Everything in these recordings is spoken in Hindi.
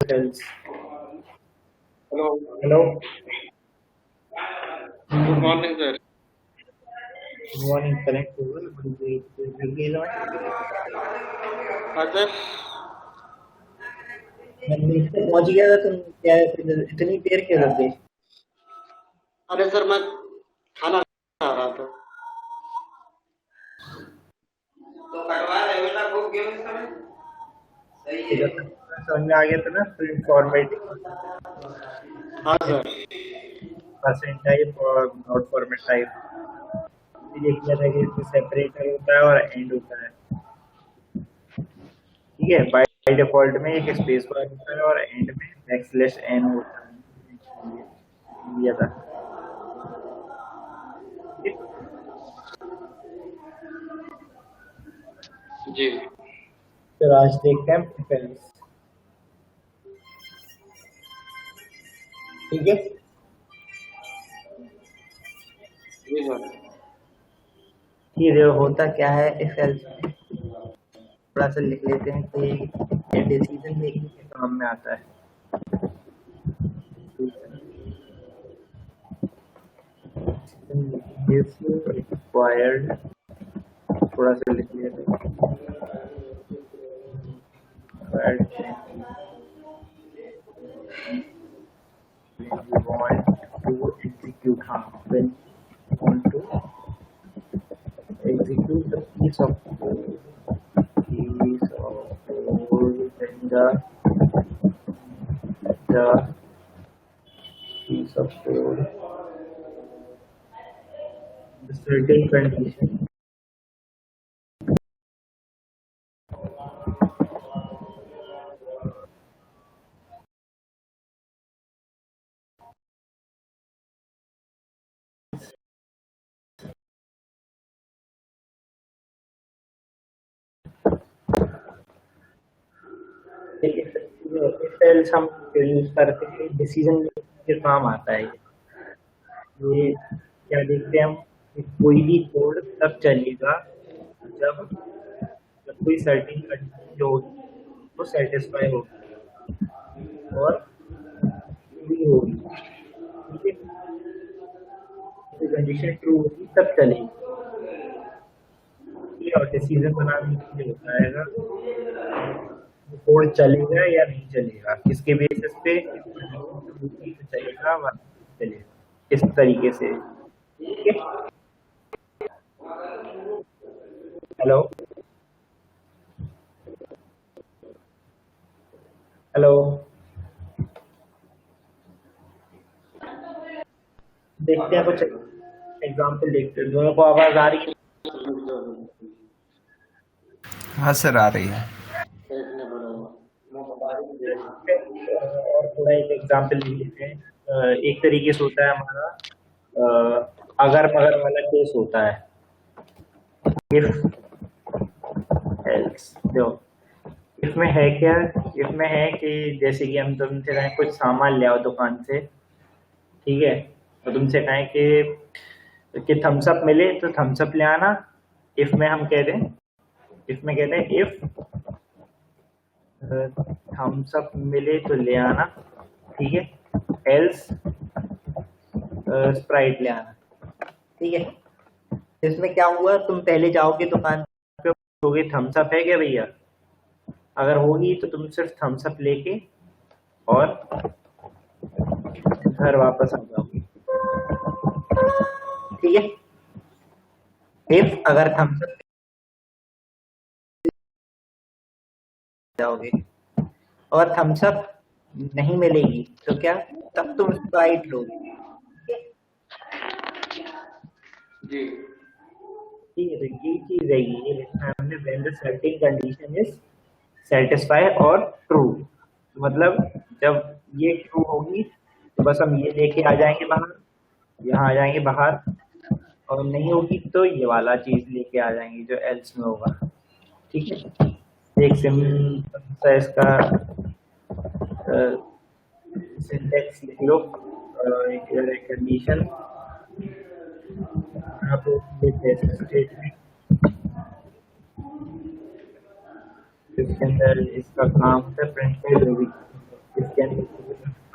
else. Hello. Hello. Good morning, sir. Good morning. Connect to हाँ सर। पहुंच गया था तुम, क्या इतनी देर क्यों लग गई? अरे सर, मैं खाना खा रहा था। तो कटवा रहे बेटा, खूब गेम इस समय। सही है। समझ में आ गया था ना, प्रिंट फॉर्मेटिंग, हाँ सर। परसेंट टाइप और नोट फॉर्मेट टाइप। ये किया था कि इसमें सेपरेटर होता है और एंड होता है। ठीक है, बाय डिफॉल्ट में एक स्पेस बार होता है और एंड में बैकस्लैश एन होता है। दिया था। जी तो आज देखते हैं प्रिफरेंस। ठीक है, जी सर। ये जो होता क्या है इफ एल्स में, थोड़ा सा लिख लेते हैं कि डिसीजन मेकिंग के काम में आता है। is required, थोड़ा सा लिख लेते हैं when you want to execute, when you want to execute the piece of code, then the piece of code, the certain condition. If else हम यूज करते हैं डिसीजन के काम आता है। ये क्या देखते हैं हम कि कोई भी कोड तब चलेगा जब जब कोई सर्टेन कंडीशन जो होगी वो सेटिस्फाई होगी और ट्रू होगी। ठीक है, कंडीशन ट्रू होगी तब चलेगी। और डिसीजन बनाने के लिए बताएगा कोड चलेगा या नहीं चलेगा, किसके बेसिस पे चलेगा वरना चलेगा, इस तरीके से। ठीक है, हेलो हेलो, देखते हैं कुछ एग्जाम्पल देखते हैं। दोनों को आवाज आ रही है? हाँ सर, आ रही है। और थोड़ा एक एग्जाम्पल लिख लेते हैं। एक तरीके से होता है हमारा अगर मगर वाला केस होता है। इफ एल्स जो इफ में है क्या, इफ में है कि जैसे कि हम तुमसे कहें कुछ सामान ले आओ दुकान से, ठीक है, तो तुमसे कहें कि थम्स अप मिले तो थम्स अप ले आना। इफ में हम कह दें, इफ में कहते हैं इफ थम्स अप मिले तो ले आना, ठीक है, एल्स स्प्राइट ले आना। ठीक है, इसमें क्या हुआ, तुम पहले जाओगे दुकान पे, पूछोगे थम्स अप है क्या भैया, अगर होगी तो तुम सिर्फ थम्स अप लेके और घर वापस आ जाओगे। ठीक है, इफ अगर थम्स अप जाओगे और थम्स अप नहीं मिलेगी तो क्या, तब तुम स्प्राइट लोगे। जी ठीक है, तो ये चीज है, ये लिखना है हमने when the certain condition is satisfy और ट्रू। मतलब जब ये ट्रू होगी तो बस हम ये लेके आ जाएंगे बाहर, यहाँ आ जाएंगे बाहर, और नहीं होगी तो ये वाला चीज लेके आ जाएंगे जो एल्स में होगा। ठीक है, एक सिंपल सा इसका सिंटेक्स लिख लो, इधर एक कंडीशन, आप स्टेटमेंट, इसके अंदर इसका काम होता है प्रिंट का, जो भी इसके अंदर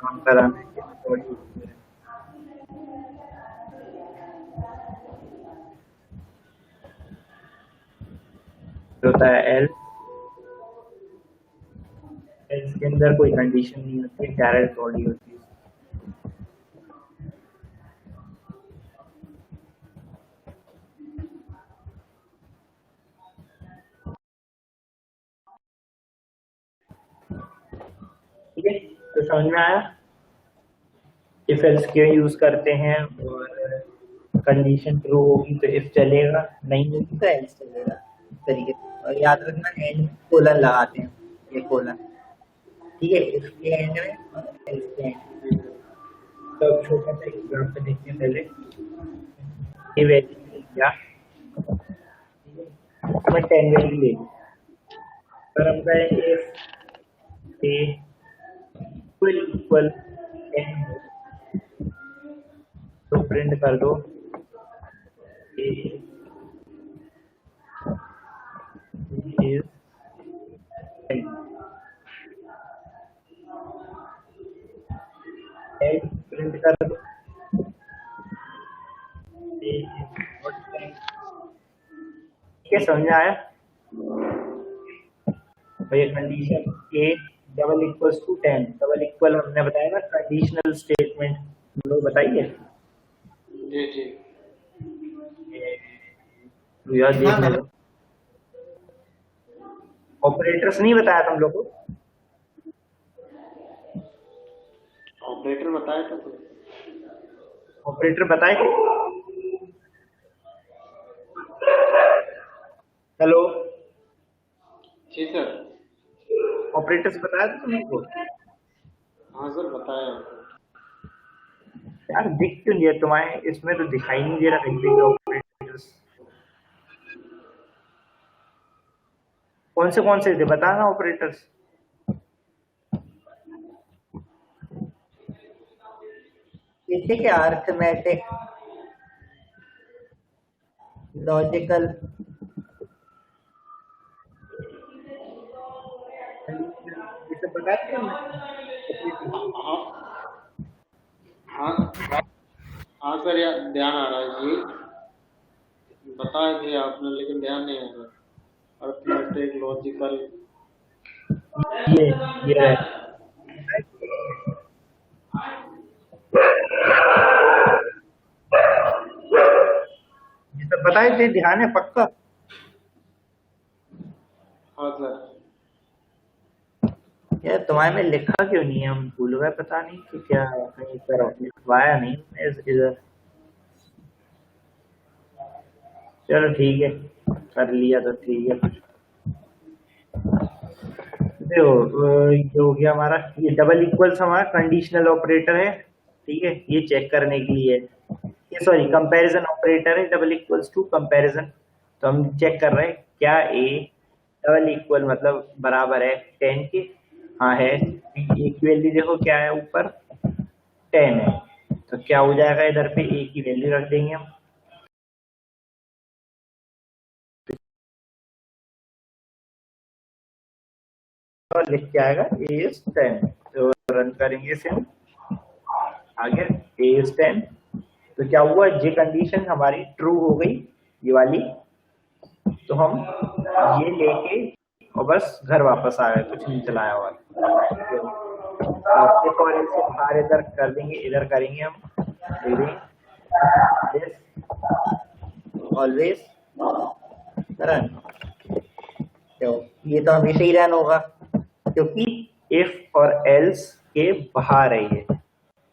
काम कराना है होता है एल, इसके अंदर कोई कंडीशन नहीं होती, डायरेक्ट बॉडी होती है। ठीक है, तो समझ में आया इफ एल्स क्यों यूज करते हैं, और कंडीशन ट्रू होगी तो इफ चलेगा, नहीं होगी तो एल्स चलेगा, इस तरीके से। और याद रखना एंड कोलन लगाते हैं, ये कोलन, ठीक है, इफ के एंड में और एल्स के एंड में। तो छोटा सा एग्जांपल देखते हैं पहले, ये वैल्यू क्या, मैं 10 वैल्यू ले लूं, पर हम कहेंगे इक्वल 10 हो, तो प्रिंट कर दो A is 10, प्रिंट कर दो A is not 10। ठीक है, समझ में आया भैया। Condition A double equals to 10, double equal हमने बताया ना कंडीशनल स्टेटमेंट, लोग बताइए जी जी यार, देखने लो, ऑपरेटर्स नहीं बताया तुम लोग को, ऑपरेटर बताया था तो। ऑपरेटर बताए थे, हेलो, जी सर। ऑपरेटर्स बताया था तुम लोग को हाँ सर बताया। यार, दिख क्यों नहीं है तुम्हारे इसमें, तो दिखाई नहीं दे रहा कहीं पे ऑपरेटर्स, कौन से थे बताना ऑपरेटर्स। जैसे कि अर्थमेटिक, लॉजिकल, इसे बताते हैं हाँ हाँ हाँ सर, यार ध्यान आ रहा है जी, बताया थे आपने लेकिन ध्यान नहीं आ रहा। अर्थमेटिक, लॉजिकल, ये है। ये सब बताए थे, ध्यान है पक्का। हाँ सर। यार तुम्हारे में लिखा क्यों नहीं है, हम भूल गए, पता नहीं कि क्या कहीं पर लिखवाया नहीं इधर। चलो ठीक है, कर लिया तो ठीक है। देखो ये हो गया हमारा, ये डबल इक्वल्स हमारा कंडीशनल ऑपरेटर है, ठीक है, ये चेक करने के लिए, ये सॉरी कंपैरिजन ऑपरेटर है, डबल इक्वल्स टू कंपैरिजन। तो हम चेक कर रहे हैं क्या ए डबल इक्वल मतलब बराबर है 10 के, हाँ है, ए की वैल्यू देखो क्या है ऊपर 10 है, तो क्या हो जाएगा इधर पे ए की वैल्यू रख देंगे हम, और लिख के आएगा ए इज 10। तो रन करेंगे इसे हम, आ गया ए इज 10। तो क्या हुआ, ये कंडीशन हमारी ट्रू हो गई, ये वाली, तो हम ये लेके और बस घर वापस आ गए, कुछ नहीं चलाया हुआ। और इसे बाहर इधर कर देंगे, इधर करेंगे हम, ऑलवेज रन, तो ये तो हमेशा ही रन होगा, क्योंकि इफ और एल्स के बाहर है,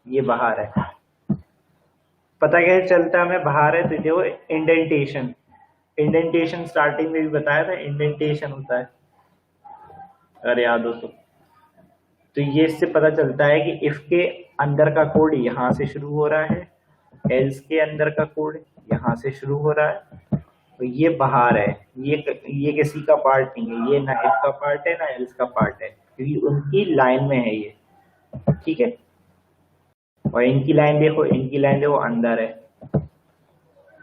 ये बाहर है। पता कैसे चलता है हमें बाहर है, तो देखो इंडेंटेशन, इंडेंटेशन स्टार्टिंग में भी बताया था, इंडेंटेशन होता है अगर याद हो तो ये इससे पता चलता है कि इफ के अंदर का कोड यहाँ से शुरू हो रहा है, एल्स के अंदर का कोड यहाँ से शुरू हो रहा है, तो ये बाहर है, ये किसी का पार्ट नहीं है, ये ना इफ का पार्ट है ना एल्स का पार्ट है, क्योंकि उनकी लाइन में है ये, ठीक है। और इनकी लाइन देखो अंदर है,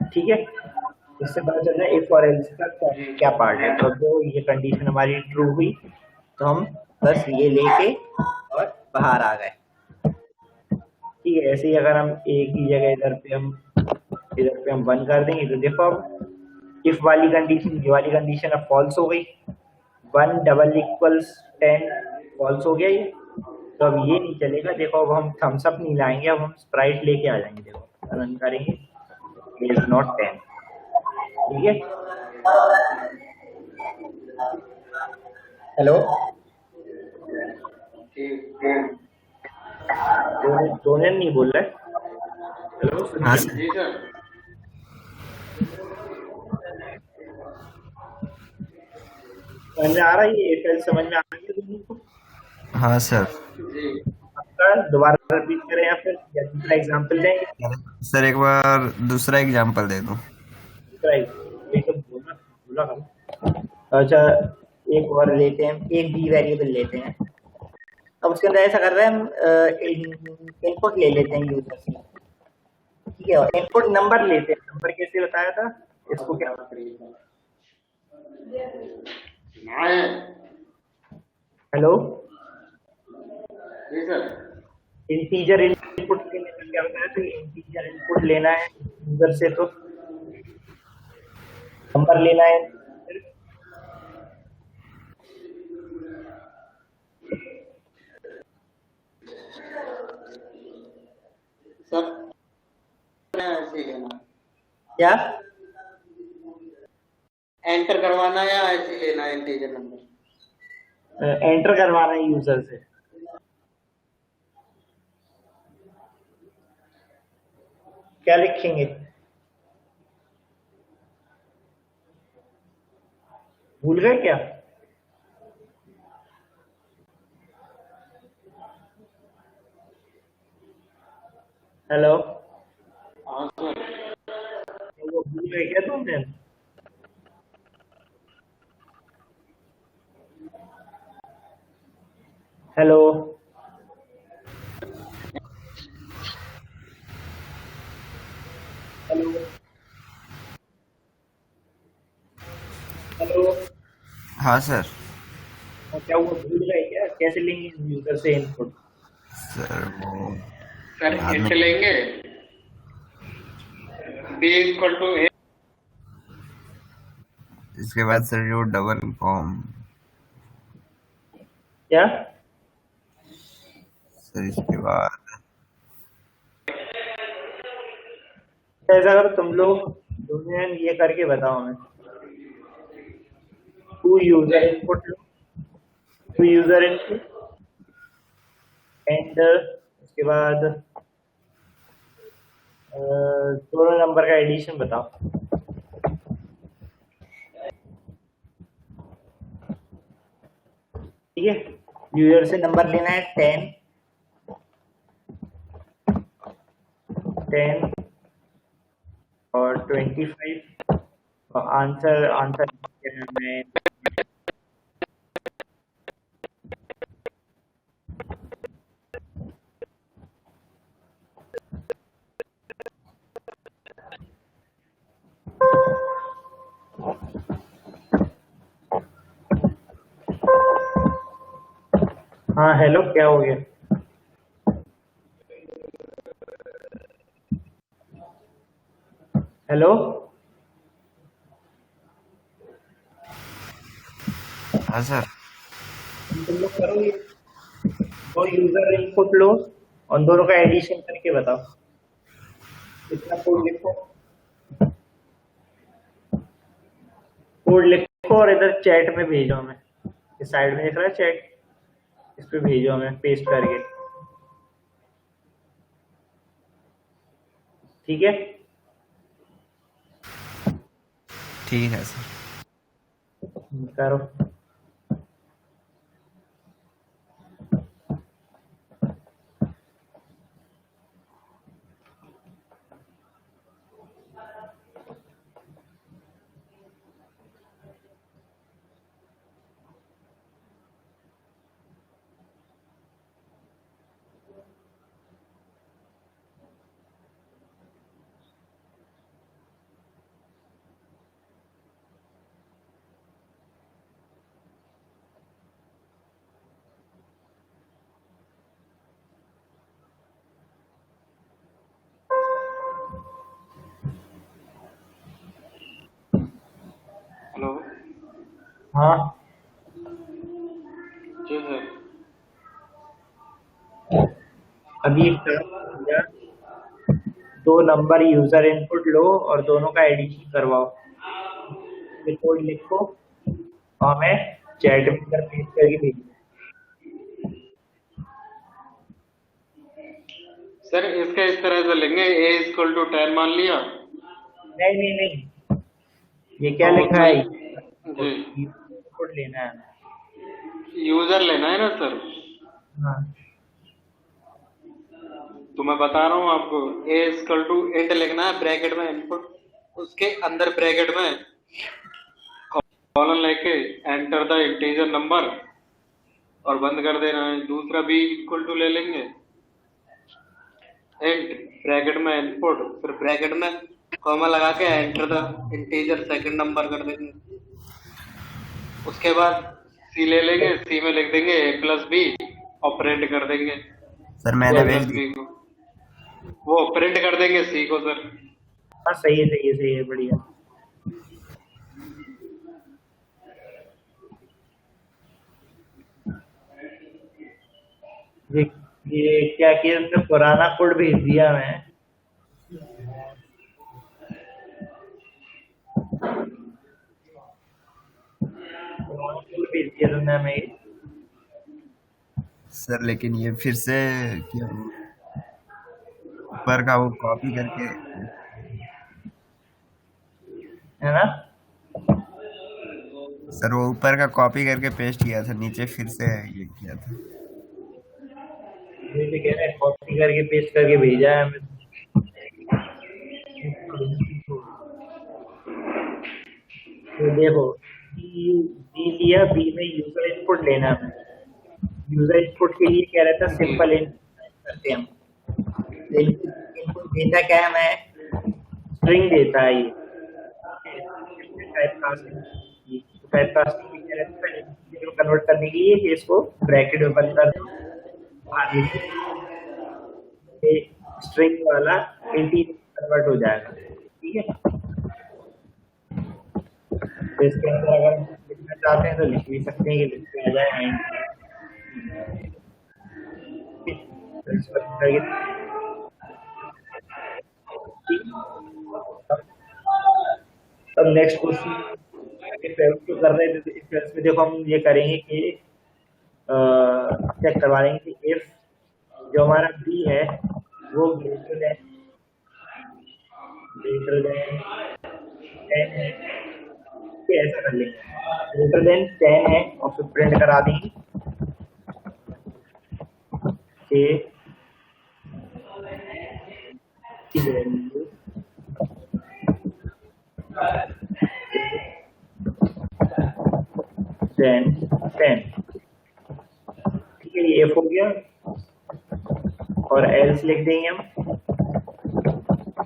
ठीक है। इससे पता चल रहा है इफ और एल्स का क्या पार्ट है। तो जो ये कंडीशन हमारी ट्रू हुई तो हम बस ये लेके और बाहर आ गए, ठीक है। ऐसे ही अगर हम एक ही जगह इधर पे हम 1 कर देंगे तो देखो अब इफ वाली कंडीशन, ये वाली कंडीशन अब फॉल्स हो गई, 1 डबल इक्वल्स 10 फॉल्स हो गया ये। तो अब ये नहीं चलेगा, देखो अब हम थम्स अप नहीं लाएंगे, अब हम स्प्राइट लेके आ जाएंगे। देखो रन करेंगे, इज नॉट 10, ठीक है। हेलो, ठीक। दोनों नहीं बोल रहा है। हेलो हाँ सुनिए, सर। जी सर। समझ में आ रहा है ये एयरटेल, समझ में आ रही है दोनों को? हाँ सर। जी आपका दोबारा रिपीट करें या फिर या दूसरा एग्जांपल दें? सर एक बार दूसरा एग्जांपल दे दो। दूसरा एक तो बोला बोला करो। अच्छा, एक और लेते हैं, एक बी वेरिएबल लेते हैं। अब उसके अंदर ऐसा कर रहे हैं हम, इनपुट ले लेते हैं यूजर से, ठीक है। और इनपुट नंबर लेते हैं, नंबर कैसे बताया था इसको, क्या नाए। हेलो, जी सर। इंटीजर इनपुट लेने का क्या बताया था, इंटीजर इनपुट लेना है यूजर से तो नंबर लेना है। सर ऐसे ही लेना, क्या? एंटर करवाना या ऐसे ही लेना इंटीजर नंबर? एंटर करवाना है यूजर से। क्या लिखेंगे, भूल गए क्या? हेलो, हाँ सर। वो भूल गए क्या तुमने? हेलो, हेलो, हेलो, हाँ सर। क्या हुआ, भूल गए क्या? कैसे लेंगे यूजर से इनपुट? सर वो सर बाद में ऐसे लेंगे, बी इक्वल टू ए। इसके बाद सर जो डबल कॉम, क्या सर इसके बाद ऐसा करो तुम लोग दोनों ये करके बताओ हमें, टू यूजर इनपुट लो, टू यूजर इनपुट एंड उसके बाद दोनों नंबर का एडिशन बताओ, ठीक है। यूजर से नंबर लेना है 10 और 25 और आंसर आंसर में हाँ हेलो, क्या हो गया? हेलो, हाँ सर। तुम लोग करो ये, दो यूजर इनपुट लो और दोनों का एडिशन करके बताओ, इतना कोड लिखो और इधर चैट में भेजो हमें, इस साइड में दिख रहा है चैट, इस पे भेजो हमें पेस्ट करके, ठीक है। ठीक है सर। करो। हाँ, जी सर। अभी एक टास्क दिया, 2 नंबर यूजर इनपुट लो और दोनों का एडिशन करवाओ। ये कोड लिखो और हमें चैट में पेस्ट करके भेजो। सर इसका इस तरह से लेंगे, a इक्वल टू 10 मान लिया, नहीं नहीं नहीं, ये क्या और लिखा है? जी इनपुट लेना है। यूजर लेना है ना सर। हाँ, तो मैं बता रहा हूँ आपको, a इक्वल टू इंट लिखना है, ब्रैकेट में इनपुट, उसके अंदर ब्रैकेट में कॉलन लेके एंटर द इंटीजर नंबर और बंद कर देना है। दूसरा b इक्वल टू ले लेंगे, इंट ब्रैकेट में इनपुट, फिर ब्रैकेट में कॉमा लगा के enter the integer second number कर देंगे। उसके बाद c ले लेंगे, c में लिख देंगे a प्लस बी और प्रिंट कर देंगे सर मैंने a भेज प्लस दी। बी को, वो प्रिंट कर देंगे c को सर। हाँ, सही है सही है सही है, बढ़िया। ये ये क्या किया तुमने? पुराना कोड भेज दिया मैं। पुराना कोड भेज दिया तुमने हमें। सर लेकिन ये फिर से क्या ऊपर का वो कॉपी करके, है ना? सर वो ऊपर का कॉपी करके पेस्ट किया था, नीचे फिर से ये किया था। मुझे कह रहा है कॉपी करके पेस्ट करके भेजा है हमें। तो देखो, बी लिया, बी में यूजर इनपुट लेना है। यूजर इनपुट के लिए कह रहा था सिंपल इनपुट करते हैं हम। इनपुट देता क्या है? हमें स्ट्रिंग देता है ये। टाइप कास्टिंग में कह रहा था कन्वर्ट करने के लिए कि इसको ब्रैकेट में बंद कर दो, आगे स्ट्रिंग वाला इंटीजर कन्वर्ट हो जाएगा। ठीक है, तो इसके अंदर अगर लिखना चाहते हैं तो लिख भी सकते हैं कि लिख के आ जाए। तो इस पर अब नेक्स्ट क्वेश्चन कर रहे थे, तो इस केस में देखो हम ये करेंगे कि चेक करवा लेंगे कि इफ जो हमारा बी है वो ग्रेटर देन 10 है, तो ऐसा कर लेंगे ग्रेटर देन 10 है और फिर प्रिंट करा देंगे कि वैल्यू 10। ठीक है, ये एफ हो गया और एल्स लिख देंगे हम।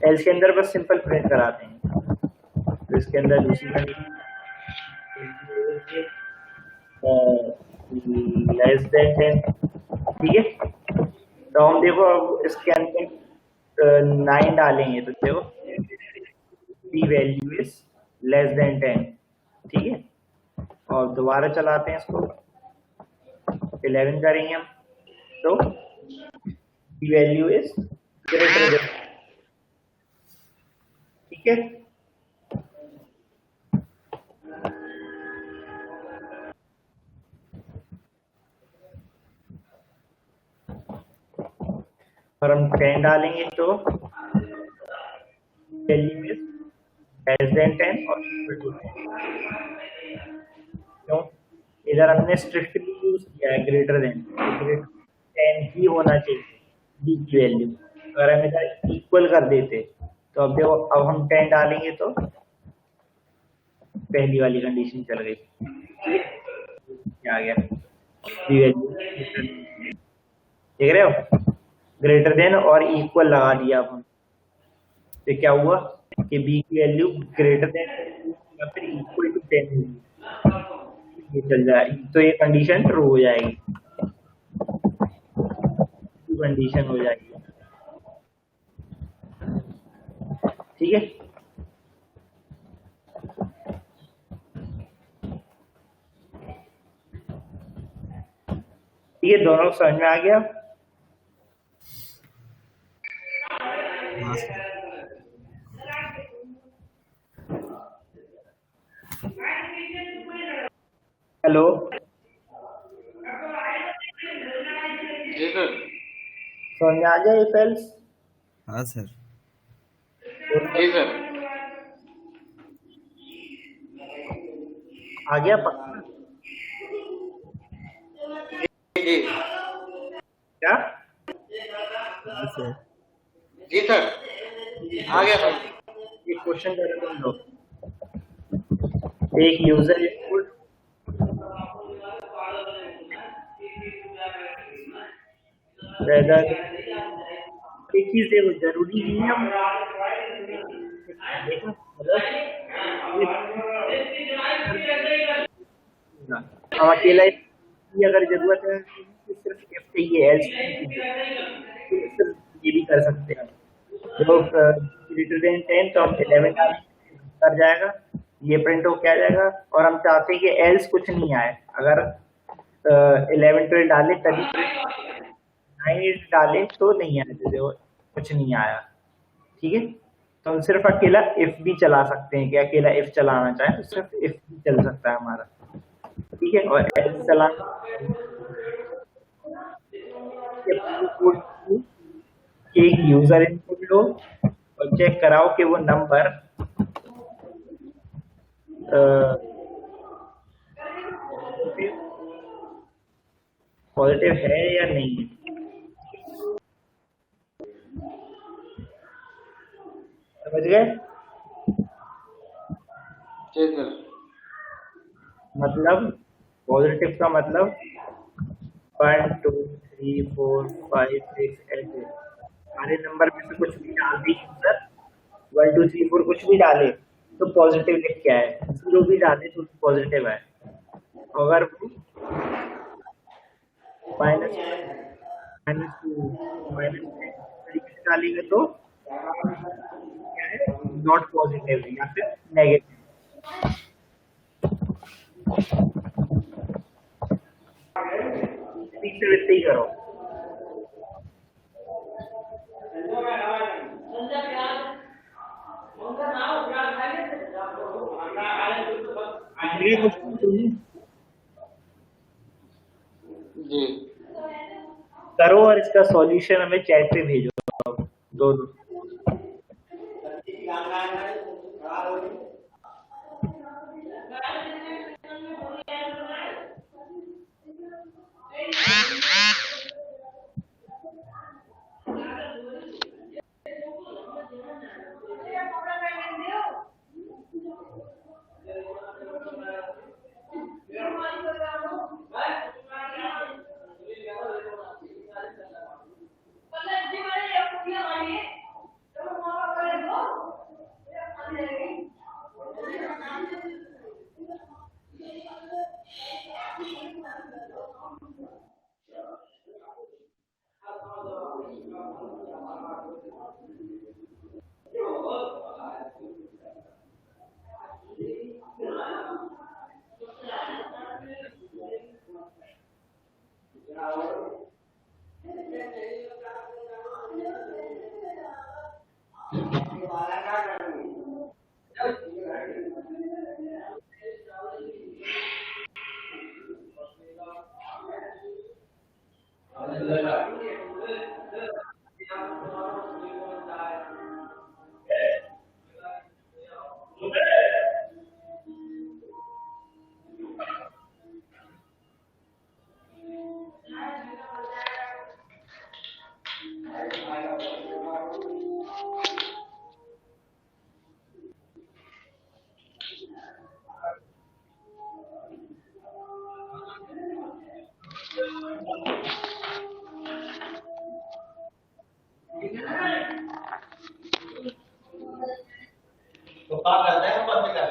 एल्स के अंदर बस सिंपल प्रिंट कराते हैं, तो इसके अंदर दूसरी लेस देन 10। ठीक है, तो हम देखो अब इसके अंदर 9 डालेंगे तो देखो दी वैल्यू इज लेस देन 10। ठीक है, और दोबारा चलाते हैं इसको, 11 करेंगे हम, तो दी वैल्यू इज ग्रेटर देन। ठीक है, और हम 10 डालेंगे तो वैल्यू इज लेस देन 10 और इक्वल टू 10। क्यों? इधर हमने स्ट्रिक्टली यूज किया है ग्रेटर देन, 10 ही होना चाहिए बी की वैल्यू। अगर हम इधर इक्वल कर देते तो अब देखो, अब हम 10 डालेंगे तो पहली वाली कंडीशन चल गई। क्या आ गया? बी वैल्यू देख रहे हो, ग्रेटर देन और इक्वल लगा दिया अपन, तो क्या हुआ कि बी की वैल्यू ग्रेटर देन या फिर इक्वल टू 10 होगी, ये चल जाएगी, तो ये कंडीशन ट्रू हो जाएगी, कंडीशन हो जाएगी। ठीक है, है, दोनों समझ में आ गया? हाँ सर। हेलो, जी सर। समझ में आ गया इफ एल्स? हाँ सर। जी सर। आ गया पक्का? जी क्या? हाँ सर। जी सर, आ गया सर। एक क्वेश्चन करो तुम लोग। एक यूजर इनपुट वेदर, एक चीज देखो, जरूरी नहीं है हम देखो, मतलब हम अकेला ही अगर जरूरत है तो सिर्फ इफ चाहिए, एल्स तो सिर्फ ये भी कर सकते हैं। जो ग्रेटर देन 10 तो हम 11 कर जाएगा, ये प्रिंट हो क्या जाएगा। और हम चाहते हैं कि एल्स कुछ नहीं आए, अगर 11 12 डाले तभी प्रिंट, 9 डाले तो नहीं आए, तो कुछ नहीं आया। ठीक है, तो हम सिर्फ अकेला इफ भी चला सकते हैं, कि अकेला इफ चलाना चाहे तो सिर्फ इफ भी चल सकता है हमारा। ठीक है, और एल्स चलाना एक यूजर इनपुट लो और चेक कराओ कि वो नंबर पॉजिटिव है या नहीं है। समझ गए? जी सर। मतलब पॉजिटिव का मतलब 1 2 3 4 5 6 ऐसे सारे नंबर में से कुछ भी डाल दी यूजर, 1 2 3 4 कुछ भी डाले तो पॉजिटिव लिख के आए, 0 भी डाले तो पॉजिटिव है। अगर वो माइनस -2 -10 डालेंगे तो क्या है, नॉट पॉजिटिव या फिर नेगेटिव। ठीक से वैसे ही करो। ये क्वेश्चन सुनिए, जी करो और इसका सॉल्यूशन हमें चैट पे भेजो दोनों। तो क्या करते हैं बंद कर।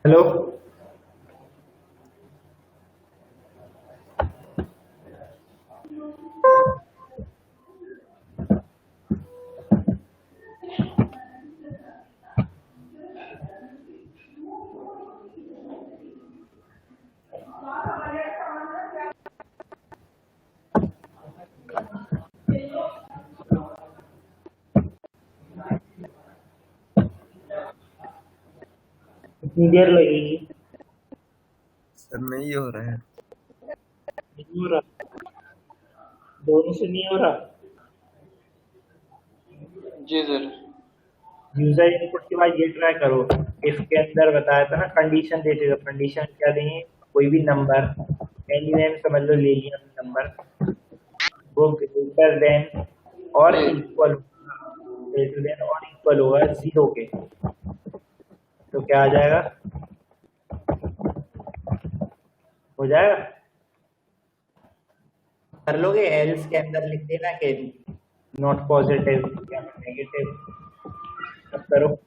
हेलो। कितनी देर लगेगी? सर नहीं हो रहा है। नहीं हो रहा, दोनों से नहीं हो रहा। जी सर। यूजर इनपुट के बाद ये ट्राई करो, इसके अंदर बताया था ना कंडीशन देते, तो कंडीशन क्या देंगे, कोई भी नंबर एनी नेम समझ लो, ले लिया नंबर, वो ग्रेटर देन और जी। इक्वल, ग्रेटर देन और इक्वल होगा 0 के, तो क्या आ जाएगा, हो जाएगा। कर लोगे, एल्स के अंदर लिख देना कि नॉट पॉजिटिव या नेगेटिव, अब करो।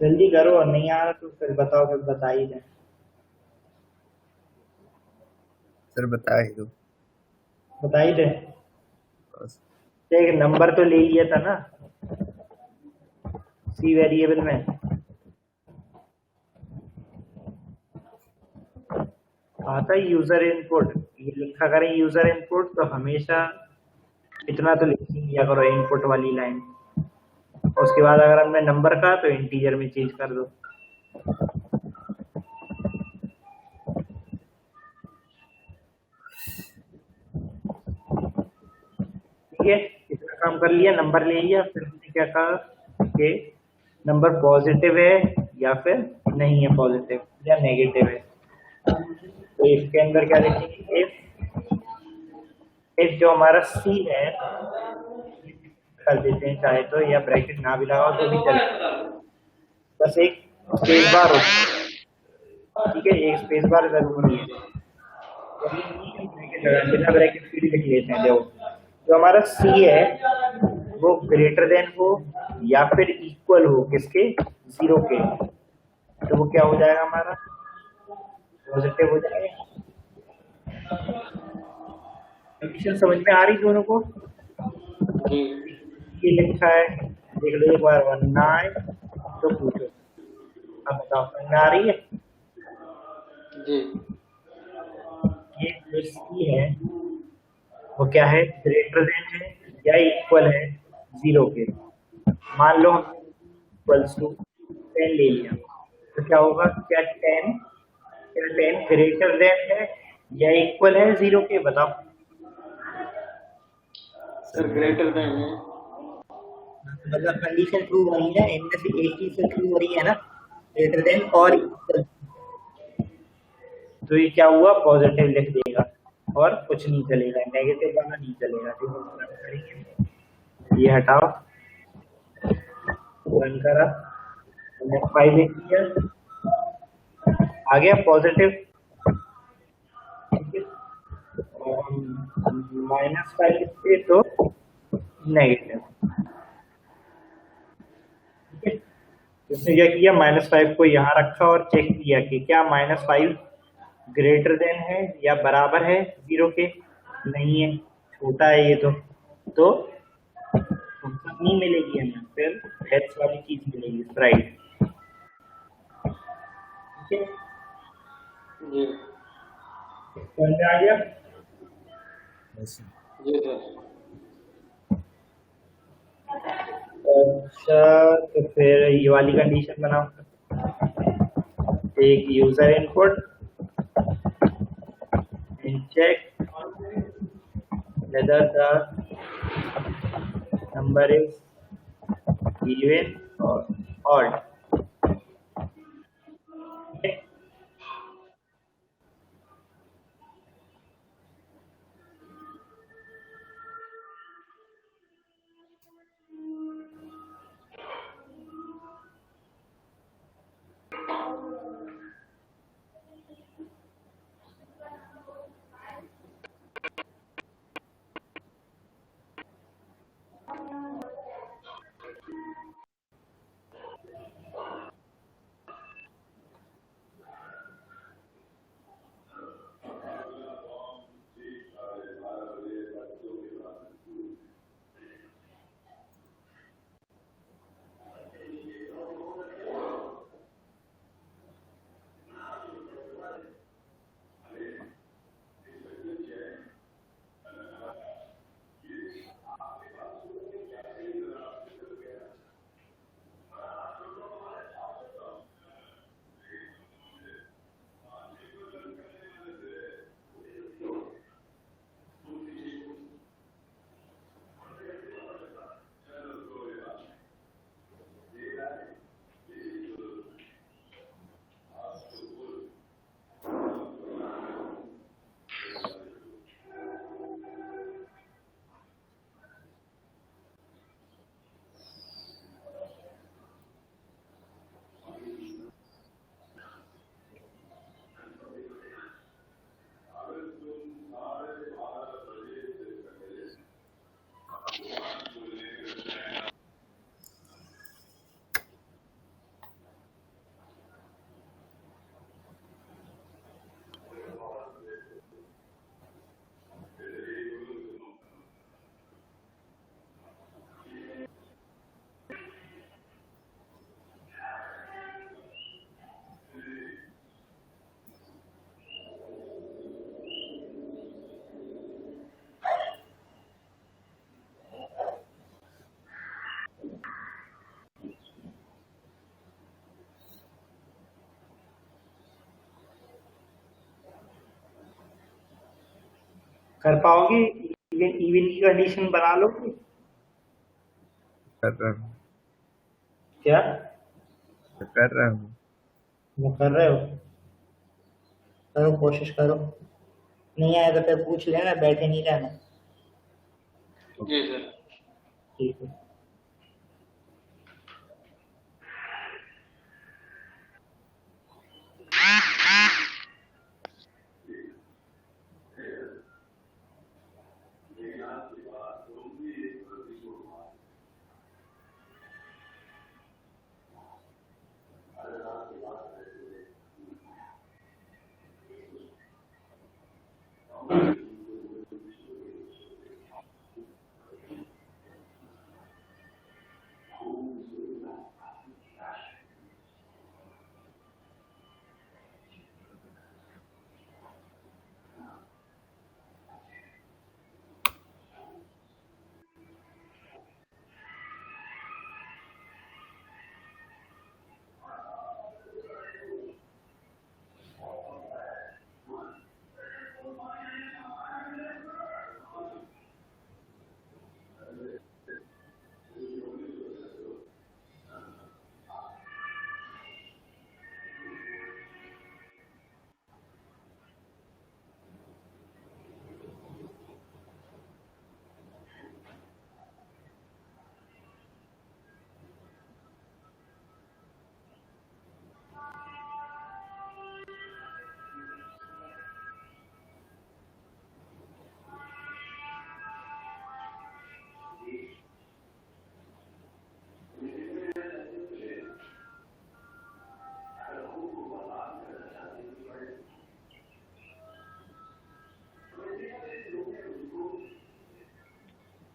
जल्दी करो, और नहीं आ रहा तो फिर बताओ, फिर बता ही दें। सर बता ही दो। बता ही दें। बस। एक नंबर तो ले लिया था ना सी वेरिएबल में, आता है यूजर इनपुट, ये लिखा करें यूजर इनपुट, तो हमेशा इतना तो लिख ही दिया करो इनपुट वाली लाइन, उसके बाद अगर हमने नंबर कहा तो इंटीजर में चेंज कर दो। ठीक है, इतना काम कर लिया, नंबर ले लिया, फिर हमने क्या कहा कि नंबर पॉजिटिव है या फिर नहीं है, पॉजिटिव या नेगेटिव है, तो इसके अंदर क्या लिखेंगे, इफ जो हमारा सी है कर देते हैं चाहे तो, या ब्रैकेट ना भी लगाओ तो भी चलेगा, बस एक स्पेस बार हो, ठीक है, एक स्पेस बार जरूरी है, बिना ब्रैकेट फिर लिख लेते हैं। देखो, जो हमारा सी है वो ग्रेटर देन हो या फिर इक्वल हो किसके, 0 के, तो वो क्या हो जाएगा, हमारा पॉजिटिव हो जाएगा। कंडीशन समझ में आ रही दोनों को? जी। ये लिखा है, देख लो एक बार, वरना आए तो पूछो। अब बताओ, समझ में आ रही है? जी। ये जो सी है वो क्या है, ग्रेटर देन है या इक्वल है 0 के, मान लो इक्वल्स टू 10 ले लिया, तो क्या होगा, क्या 10 ग्रेटर देन है या इक्वल है 0 के, बताओ। सर ग्रेटर देन है। मतलब कंडीशन ट्रू हो रही है, इनमें से एक चीज से ट्रू हो रही है ना, ग्रेटर देन और इक्वल। तो ये क्या हुआ, पॉजिटिव लिख देगा और कुछ नहीं चलेगा, नेगेटिव वाला नहीं चलेगा। ये हटाओ, रन करा, हमने 5 लिख दिया, आ गया पॉजिटिव, ठीक है, और हम -5 लिखते तो नेगेटिव, ठीक है। उसने क्या किया, -5 को यहाँ रखा और चेक किया कि क्या -5 ग्रेटर देन है या बराबर है 0 के, नहीं है, छोटा है ये, तो फंक्शन नहीं मिलेगी हमें, फिर हेल्स वाली चीज मिलेगी, स्प्राइट, ठीक है। जी। समझ में आ गया? बस जी सर। अच्छा, तो फिर ये वाली कंडीशन बनाओ। एक user input and check whether the number is even or odd. Okay. कर पाओगे? इवन इवन की कंडीशन बना लोगे कर रहा हूँ क्या? कर रहा हूँ वो कर रहे हो? करो, कोशिश करो। नहीं आया तो फिर पूछ लेना, बैठे नहीं रहना। जी सर। ठीक है।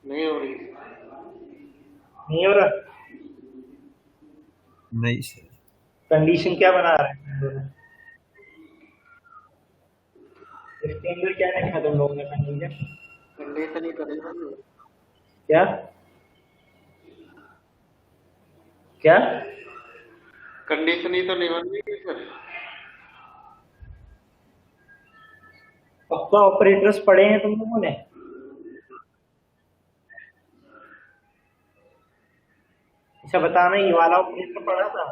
नहीं हो रही। नहीं हो रहा? नहीं सर कंडीशन क्या बना रहे हैं? इसके अंदर क्या लिखा तुम लोगों ने कंडीशन? कंडीशन ही तो नहीं बनी। क्या क्या कंडीशन ही तो नहीं बन रही सर। पक्का ऑपरेटर्स पढ़े हैं तुम लोगों ने? अच्छा बताना, ये वाला ऑपरेटर पढ़ा था?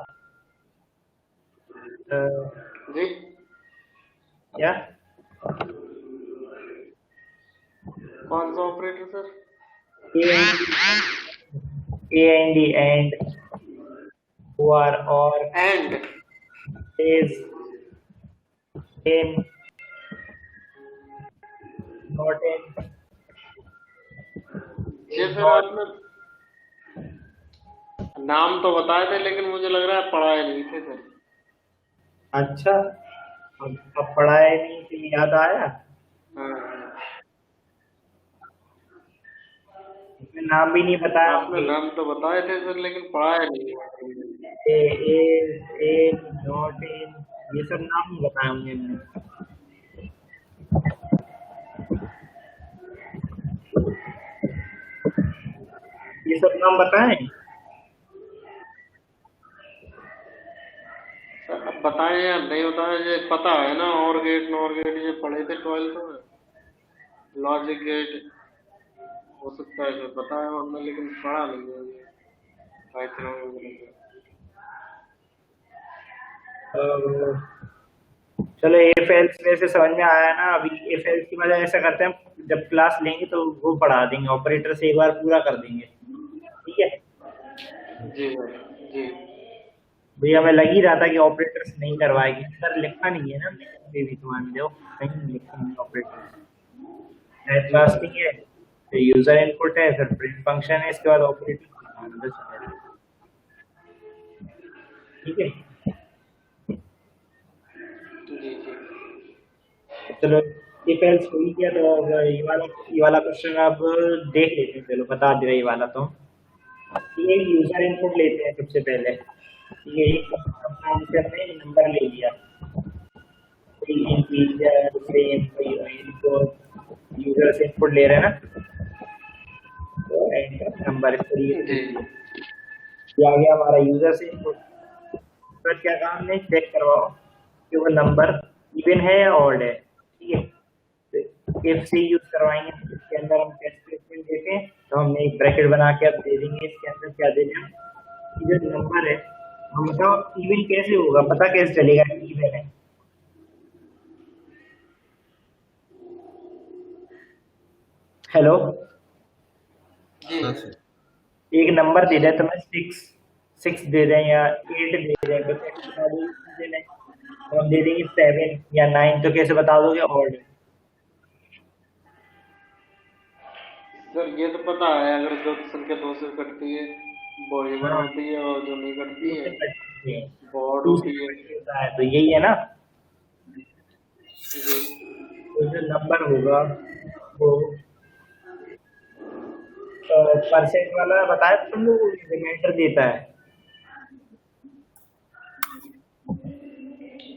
अ, जी क्या कौन सा ऑपरेटर सर? एंड और and is in not in जी is सर not। आपने नाम तो बताए थे लेकिन मुझे लग रहा है पढ़ाए नहीं थे सर। अच्छा, अब पढ़ाए नहीं तो याद आया। हाँ इसमें नाम भी नहीं बताया आपने होंगे। नाम तो बताए थे सर लेकिन पढ़ाए नहीं। is not in, ये सब नाम नहीं बताए होंगे मैंने। ये सब नाम बताएं। सर अब बताएं या नहीं बताएं ये पता है ना, और गेट नॉर गेट ये पढ़े थे 12th में। लॉजिक गेट हो सकता है सर पता है हमने लेकिन पढ़ा नहीं है ये पाइथन वगैरह। अ, चलो इफ एल्स में से समझ में आया ना। अभी इफ एल्स की वजह ऐसा करते हैं, जब क्लास लेंगे तो वो पढ़ा देंगे, ऑपरेटर से एक बार पूरा कर देंगे, ठीक है? जी सर जी भैया मैं लग ही रहा था कि ऑपरेटर्स नहीं करवाएगी, सर लिखा नहीं है ना मेरे भी, तो मान लो कहीं लिखा नहीं ऑपरेटर्स। नेट जी सर कास्टिंग है, फिर यूजर इनपुट है, फिर प्रिंट फंक्शन है, इसके बाद ऑपरेटर, ठीक है? जी जी चलो इफ एल्स हो ही गया, तो अब ये वाला क्वेश्चन अब देख लेते हैं। चलो बता दे रहा ये वाला तो। ये यूजर इनपुट लेते हैं सबसे पहले। ये एक फंक्शन में नंबर ले लिया, कोई इंटीजर फ्रेम कोई इनको यूजर से इनपुट ले रहे हैं ना, तो एंटर नंबर इस तरीके से जी लिख दिया। ये आ गया हमारा यूजर से इनपुट। फिर क्या काम है, चेक करवाओ कि वो नंबर इवन है या ऑड है, ठीक है? इफ से यूज करवाएंगे, इसके अंदर हम टेस्ट स्टेटमेंट देखें तो हमने एक ब्रैकेट बना के अब दे देंगे, इसके अंदर क्या दे दें, इवन नंबर है। हम बताओ इवन कैसे होगा, पता कैसे चलेगा कि इवन है? हेलो, जी हाँ सर। एक नंबर दे दें, तुम्हें सिक्स सिक्स दे दें या एट दे दें, तो कैसे बता दोगे? दे दें तो हम दे देंगे सेवन या नाइन, तो कैसे बता दोगे ऑड है? सर ये तो पता है अगर जो संख्या 2 से कटती है वो इवन हाँ, होती है और जो नहीं कटती टू है से कटती है, वो ऑड टू से होती है। कटती होता है, तो यही है ना। जी तो जो नंबर होगा वो परसेंट वाला बताया तो तुम लोग, रिमाइंडर देता है,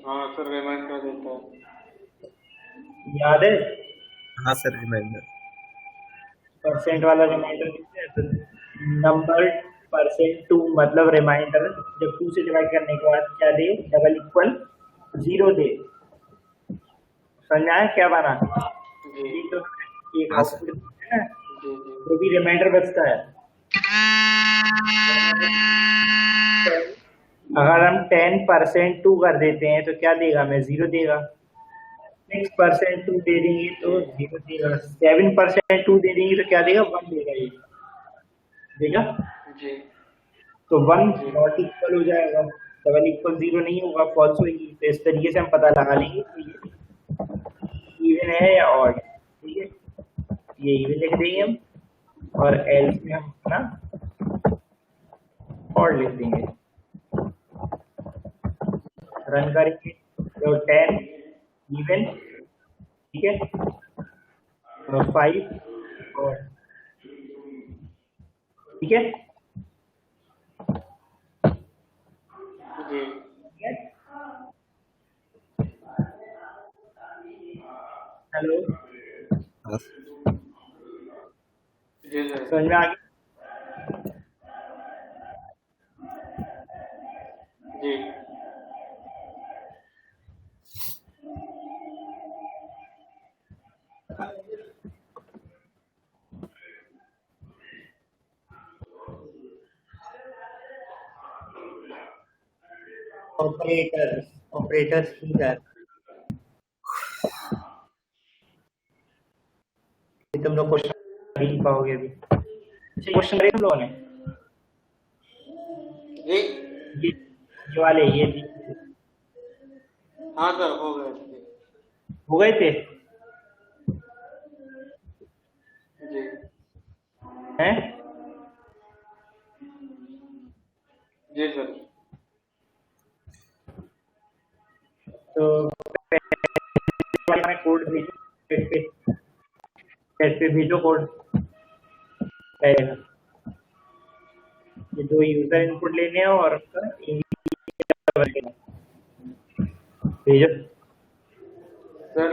हाँ सर रिमाइंडर देता है। याद है? हाँ सर, रिमाइंडर। परसेंट वाला रिमाइंडर देता है, तो नंबर परसेंट टू मतलब रिमाइंडर, जब टू से डिवाइड करने के बाद क्या दे, डबल इक्वल जीरो दे। समझ में आया क्या बना? जी ये तो एक हाँ सर। आउटपुट है ना, जी जी जो भी रिमाइंडर बचता है। अगर हम 10% 2 कर देते हैं तो क्या देगा, हमें जीरो देगा। 6% 2 दे देंगे तो जीरो देगा। 7% 2 दे देंगे तो क्या देगा, 1 देगा। ये देगा, जी तो 1 जी नॉट इक्वल हो जाएगा, डबल इक्वल जीरो नहीं होगा, फॉल्स होगी। तो इस तरीके से हम पता लगा लेंगे कि ये इवन है या ऑड, ठीक है? ये इवन लिख देंगे हम, और एल्स में हम अपना ऑड लिख देंगे। रन करेंगे तो 10 इवन, ठीक है, 5 और, ठीक है? जी हेलो, हाँ जी सर। समझ में आ गया? जी ऑपरेटर्स ऑपरेटर्स ही सर, ये तुम लोग क्वेश्चन पढ़ नहीं पाओगे अभी। क्वेश्चन करे तुम लोगों ने? जी ये वाले ये भी हाँ सर हो गए। हो गए थे जी हैं? जी सर। तो मैं कोड भेजो, चैट पे भेजो कोड रहेगा। ये 2 यूजर इनपुट लेने हैं और उसका भेजो। सर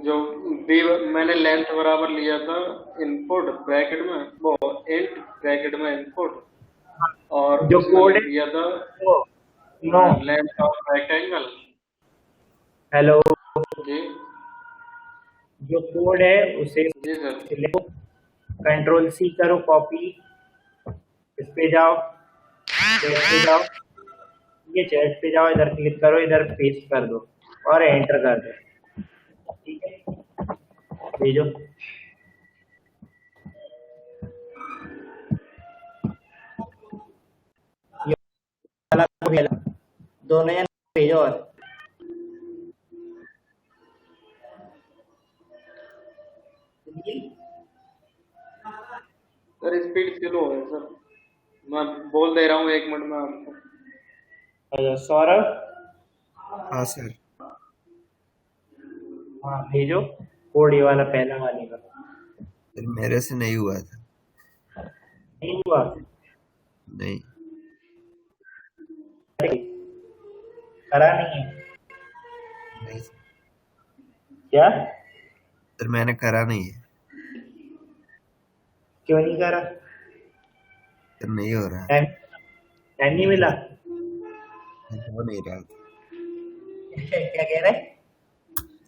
जो बी मैंने लेंथ बराबर लिया था इनपुट ब्रैकेट में, वो इंट ब्रैकेट में इनपुट, और जो उसमें कोड लिख है दिया था no length of rectangle. Hello, जी जो कोड है उसे जी सर। लिखो, कंट्रोल सी करो, कॉपी, इस पे जाओ, चैट पे जाओ, ये चैट पे जाओ, इधर क्लिक करो, इधर पेस्ट कर दो और एंटर कर दो। ठीक है, भेजो। ये वाला कोड भेजा, दोनों जन भेजो। और सर स्पीड स्लो है सर, मैं बोल दे रहा हूँ 1 मिनट में आपको। सौरभ, हाँ सर। हाँ भेजो कोड, ये वाला पहला वाले का। सर मेरे से नहीं हुआ था। नहीं हुआ? नहीं करा नहीं है नहीं सर, क्या? मैंने करा नहीं है क्यों नहीं करा? सर, नहीं हो रहा, टाइम टाइम नहीं मिला? हो नहीं रहा था क्या कह रहे हैं?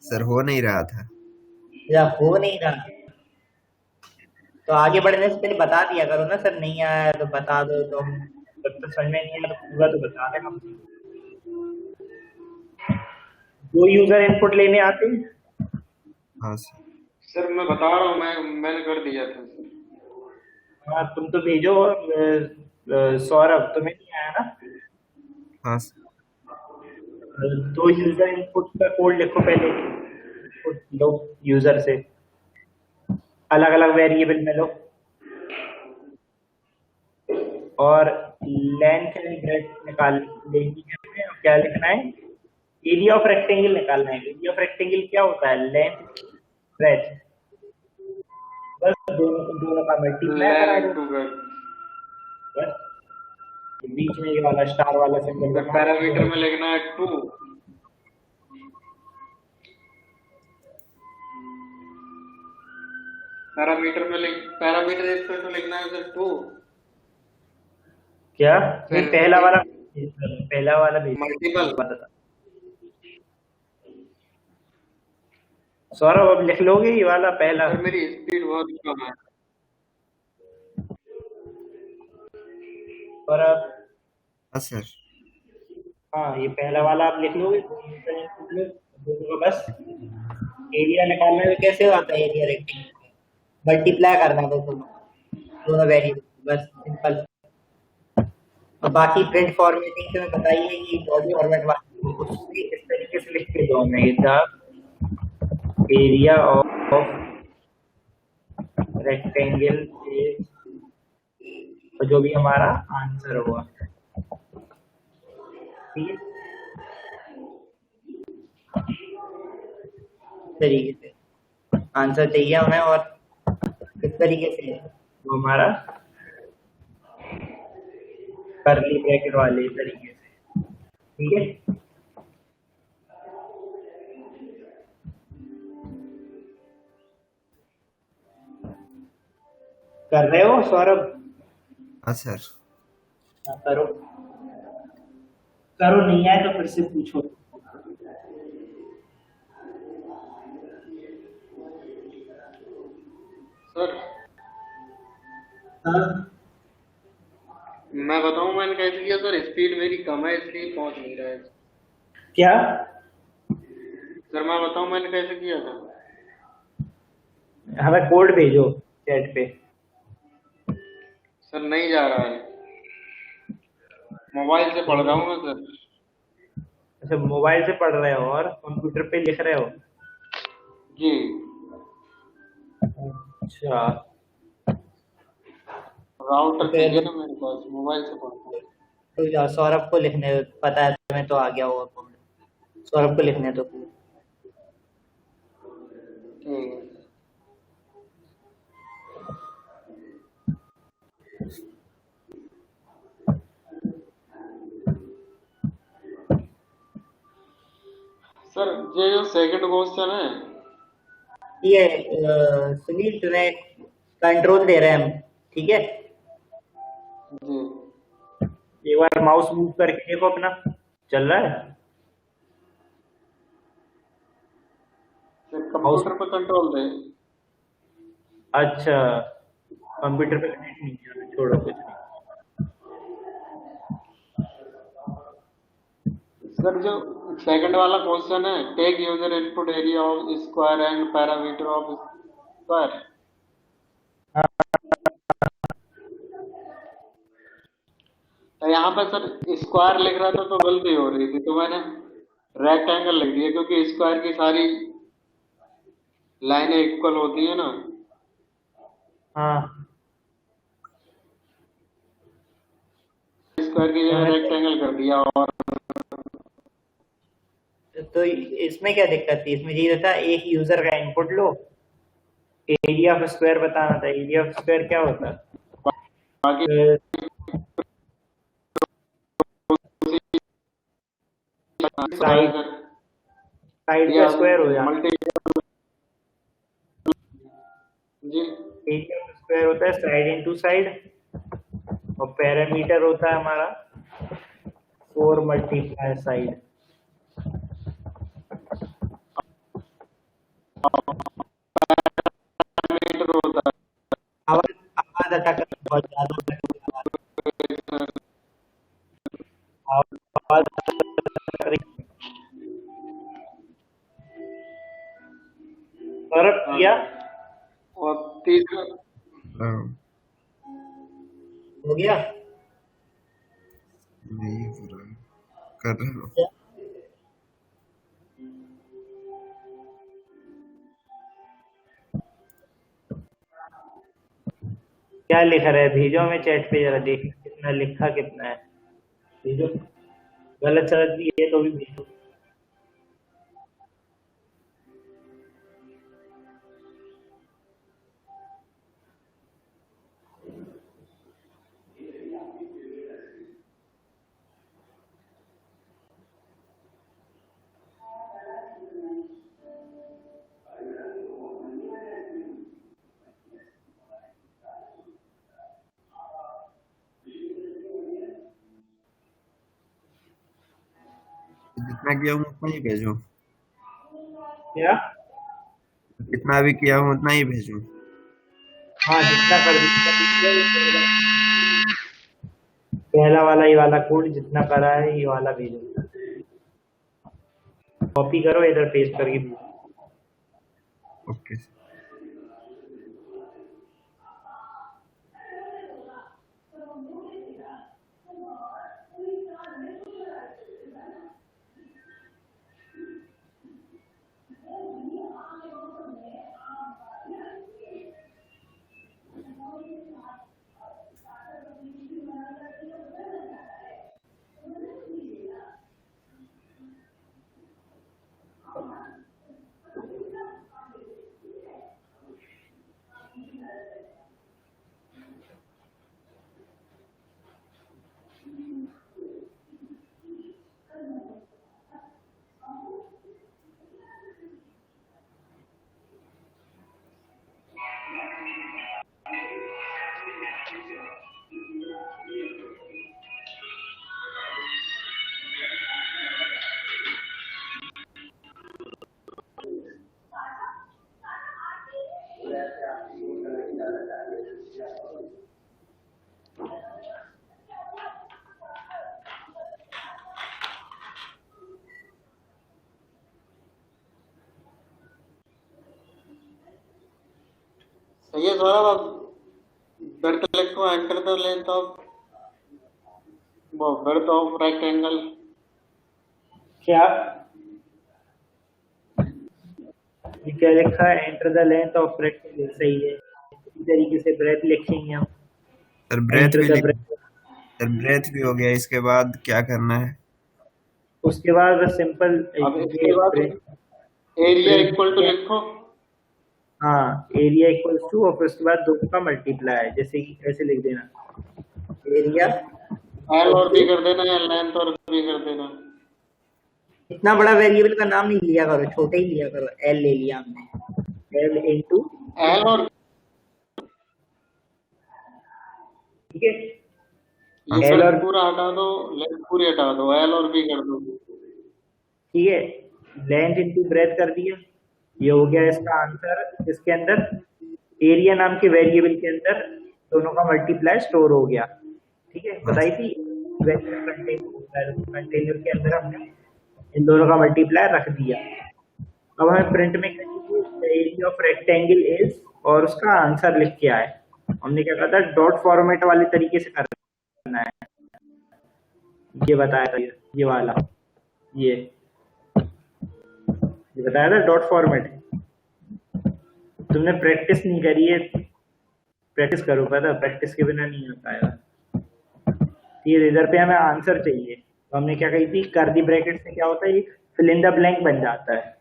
सर, हो नहीं रहा था। या हो नहीं रहा, तो आगे बढ़ने से पहले बता दिया करो ना सर, नहीं आया तो बता दो तुम। जब तक समझ में नहीं आया तो पूरा तो बता देना। 2 यूजर इनपुट लेने आते हैं। हाँ सर। सर मैं बता रहा हूँ, मैंने कर दिया था सर। हाँ तुम तो भेजो। सौरभ तुम्हें नहीं आया ना? हाँ सर। 2 यूजर इनपुट का कोड लिखो पहले, इनपुट लो यूजर से, अलग अलग वेरिएबल में लो, और लेंथ एंड ब्रेड्थ निकाल लेनी है हमें। और क्या लिखना है? एरिया ऑफ रेक्टेंगल निकालना है। एरिया ऑफ रेक्टेंगल क्या होता है? लेंथ ब्रेड्थ, बस दोनों का मल्टीप्लाई करा दो। Length to breadth. बस बीच में ये वाला स्टार वाला सिंबल सर पैरामीटर में लिखना है 2। पैरामीटर इस पे तो लिखना है सर 2। क्या? नहीं, फिर पहला वाला भेज मल्टीपल। बता। सौरभ अब लिख लोगे ये वाला पहला? सर मेरी स्पीड बहुत कम है। सौरभ, हाँ सर। हाँ ये पहला वाला आप लिख लोगे, दोनों का बस एरिया निकालना है। कैसे होता है एरिया रेक्टेंगल? मल्टीप्लाई करना है दोनों वेरिएबल, बस सिंपल। और बाकी प्रिंट फॉर्मेटिंग से मैं बताइए कि डॉट फॉर्मेट वाला उसकी इस तरीके से लिख के दो हमें, एरिया ऑफ रेक्टेंगल जो भी हमारा आंसर होगा। ठीक है, तरीके से आंसर चाहिए हमें, और किस तरीके से? वो हमारा करली ब्रैकेट वाले तरीके से। ठीक है, कर रहे हो सौरभ? हाँ सर। हाँ, करो करो, नहीं आए तो फिर से पूछो। सर हाँ। मैं बताऊं मैंने कैसे किया सर, स्पीड मेरी कम है इसलिए पहुंच नहीं रहा है। क्या? सर मैं बताऊं मैंने कैसे किया था। हमें कोड भेजो चैट पे। सर नहीं जा रहा है, मोबाइल से पढ़ रहा हूँ मैं सर। अच्छा, मोबाइल से पढ़ रहे हो और कंप्यूटर पे लिख रहे हो? जी। अच्छा। तो राउटर फिर चाहिए ना मेरे पास, मोबाइल से पढ़ता हूँ। तो यार सौरभ को लिखने पता है तुम्हें, तो आ गया होगा कोड। सौरभ को लिखने तो। ठीक है। सर ये जो सेकंड क्वेश्चन है। ये सुनील तुम्हें कंट्रोल दे रहे हैं हम, ठीक है? जी। एक बार माउस मूव करके देखो अपना, चल रहा है सर माउस? कंप्यूटर पर कंट्रोल दे। अच्छा, कंप्यूटर पे कनेक्ट नहीं किया, छोड़ो कुछ नहीं। सर जो सेकंड वाला क्वेश्चन है, take user input area of square and parameter of square. तो यहाँ पे सर स्क्वायर लिख रहा था तो गलती हो रही थी, तो मैंने रेक्टेंगल लिख दिया क्योंकि स्क्वायर की सारी लाइनें इक्वल होती है ना। हाँ, स्क्वायर की जगह रेक्टेंगल कर दिया। और तो इसमें क्या दिक्कत थी? इसमें ये था एक यूजर का input low, area of square बताना था। एरिया ऑफ स्क्वायर क्या होता बाकी है? साइड साइड का या स्क्वायर हो जाता मल्टी। जी। है। एरिया ऑफ स्क्वायर होता है साइड इंटू साइड, और पैरामीटर होता है हमारा 4 मल्टीप्लाई साइड। मीटर होता आवाज आवाज अटक रही है, बहुत ज्यादा अटक रही है आवाज। है। आवाज फर्क हाँ किया? सर। और तीसरा। हाँ, हो गया? नहीं हो रहा है। कर रहे हो? क्या लिख रहा है? भेजो हमें चैट पे, जरा देख कितना लिखा, कितना है। भेजो, गलत सलत भी है तो भी भेजो। जितना किया हूँ उतना ही भेजूं? क्या? जितना भी किया हूँ उतना ही भेजूं? हाँ, जितना कर दिया ये पहला वाला, ये वाला कोड जितना करा है ये वाला भेजो। कॉपी करो, इधर पेस्ट करके भेजो। ओके। ये सौरभ अब फिर click to enter the length of breadth of rectangle. क्या ये क्या लिखा है? Enter the length of rectangle, सही है। इसी तरीके से ब्रेथ लिखेंगे हम। सर ब्रेथ एंटर भी द लिख, ब्रेथ। सर ब्रेथ भी हो गया, इसके बाद क्या करना है? उसके बाद बस सिंपल अब इसके बाद एरिया इक्वल टू लिखो। हाँ, एरिया इक्वल्स टू और फिर उसके बाद दो का मल्टीप्लाई, जैसे कि ऐसे लिख देना, एरिया एल और बी कर देना, लेंथ और बी कर देना। इतना बड़ा वेरिएबल का नाम नहीं लिया करो, छोटे ही लिया करो। एल ले लिया हमने, एल इंटू, एल और ठीक है। ये एल और पूरा हटा दो, लेंथ पूरी हटा दो, एल और बी कर दो। ठीक है, लेंथ इंटू ब्रेथ कर दिया, ये हो गया इसका आंसर। इसके अंदर एरिया नाम के वेरिएबल के अंदर दोनों का मल्टीप्लाई स्टोर हो गया। ठीक है, बताई थी कंटेनर के अंदर हमने इन दोनों का मल्टीप्लाई रख दिया। अब हमें प्रिंट में एरिया ऑफ रेक्टेंगल इज और उसका आंसर लिख के आए। हमने क्या कहा था, डॉट फॉर्मेट वाले तरीके से करना है, ये बताया था, ये वाला, ये बताया था डॉट फॉर्मेट। तुमने प्रैक्टिस नहीं करी है, प्रैक्टिस करो, पता प्रैक्टिस के बिना नहीं हो पाएगा। ये इधर पे हमें आंसर चाहिए, तो हमने क्या कही थी, कर्ली ब्रैकेट से क्या होता है, ये फिल इन द ब्लैंक बन जाता है।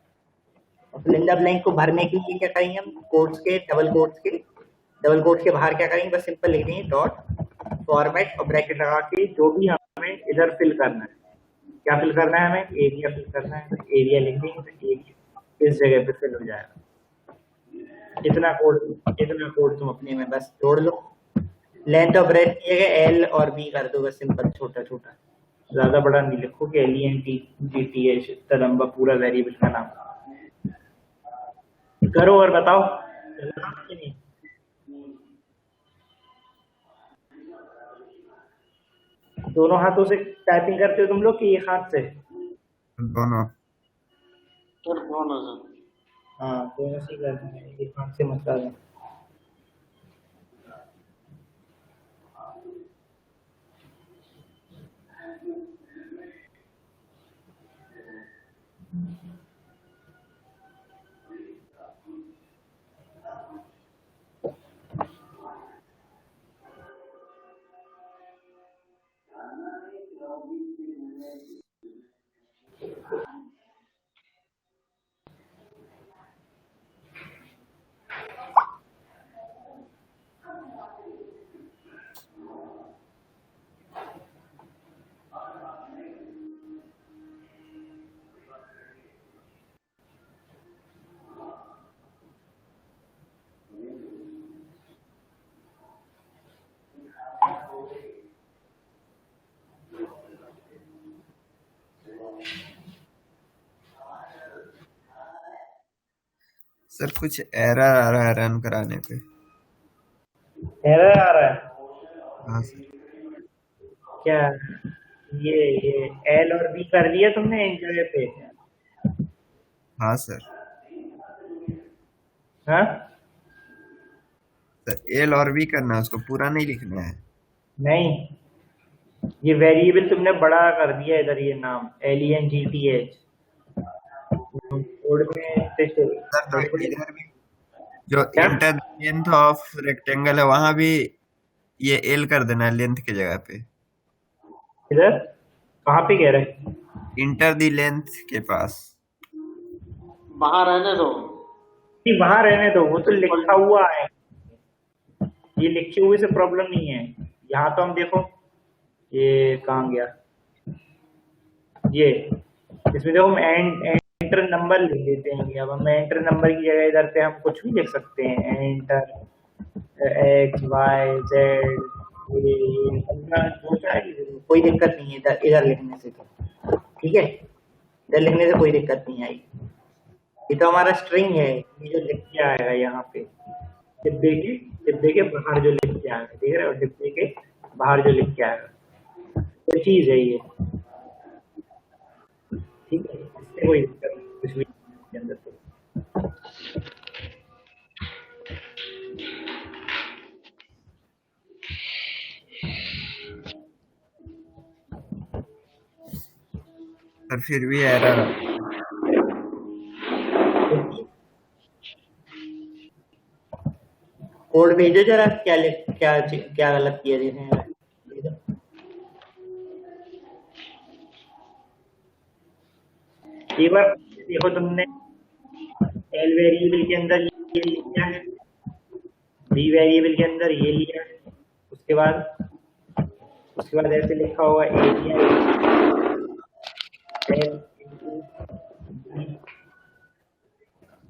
और फिल इन द ब्लैंक को भरने के लिए क्या करेंगे हम, कोट्स के, डबल कोट्स के बाहर क्या करेंगे, बस सिंपल लिख देंगे डॉट फॉर्मेट और ब्रैकेट लगा के जो भी हमें इधर फिल करना है। क्या फिल करना है हमें, एरिया फिल करना है, तो एरिया लिख देंगे, तो एरिया इस जगह पे फिल हो जाएगा। इतना कोड तुम अपने में बस जोड़ लो। लेंथ और ब्रेथ की जगह एल और बी कर दो, बस सिंपल, छोटा छोटा, ज्यादा बड़ा नहीं लिखो कि LENT इतना लंबा पूरा वेरिएबल का नाम। करो और बताओ, कि नहीं? दोनों हाथों से टाइपिंग करते हो तुम लोग कि एक हाथ से? दोनों। हाँ, दोनों से करना है, एक हाथ से मत करना। सर कुछ एरर आ रहा है रन कराने पे। एरर आ रहा है? हाँ सर। क्या ये एल और बी कर दिया तुमने इन जगह पे? हाँ सर। हाँ, सर एल और बी करना है, उसको पूरा नहीं लिखना है। नहीं, ये वेरिएबल तुमने बड़ा कर दिया इधर, ये नाम LENGTH कोड में सर तो इधर भी जो क्या? इंटर लेंथ ऑफ रेक्टेंगल है वहां भी ये एल कर देना है लेंथ की जगह पे। इधर कहाँ पे कह रहे? इंटर दी लेंथ के पास। वहां रहने दो, वहां रहने दो, वो तो लिखा हुआ है, ये लिखे हुए से प्रॉब्लम नहीं है। यहाँ तो हम देखो, ये कहाँ गया, ये इसमें देखो हम एंटर नंबर लिख देते हैं। अब हम एंटर नंबर की जगह इधर पे हम कुछ भी लिख सकते हैं, एंटर XYZ, कोई दिक्कत नहीं है इधर, इधर लिखने से तो ठीक है, इधर लिखने से कोई दिक्कत नहीं आई। ये तो हमारा स्ट्रिंग है, ये जो लिख के आएगा यहाँ पे डिब्बे के बाहर जो लिख के आएगा, देख रहे हो, डिब्बे के बाहर जो लिख के आएगा, कोई चीज है ये, ठीक है, इससे कोई दिक्कत नहीं, कुछ भी के अंदर तो। पर फिर भी एरर कोड भेजो जरा, क्या गलत किया देखें। भेजो। एक बार देखो तुमने एल वेरिएबल के अंदर ये लिया है, बी वेरिएबल के अंदर ये लिया है, उसके बाद ऐसे लिखा होगा एरिया एल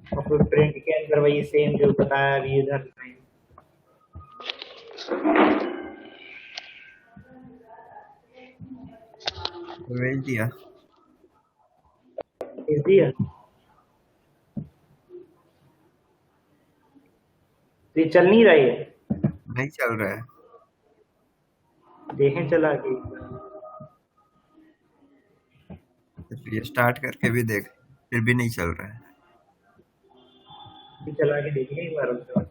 और फिर प्रिंट के अंदर वही सेम जो बताया अभी इधर लाइन। भेज दिया। भेज दिया। तो ये चल नहीं रही है, नहीं चल रहा है। देखें चला के ये स्टार्ट करके भी देख, फिर भी नहीं चल रहा है। चला के देखिए एक बार उसके बाद।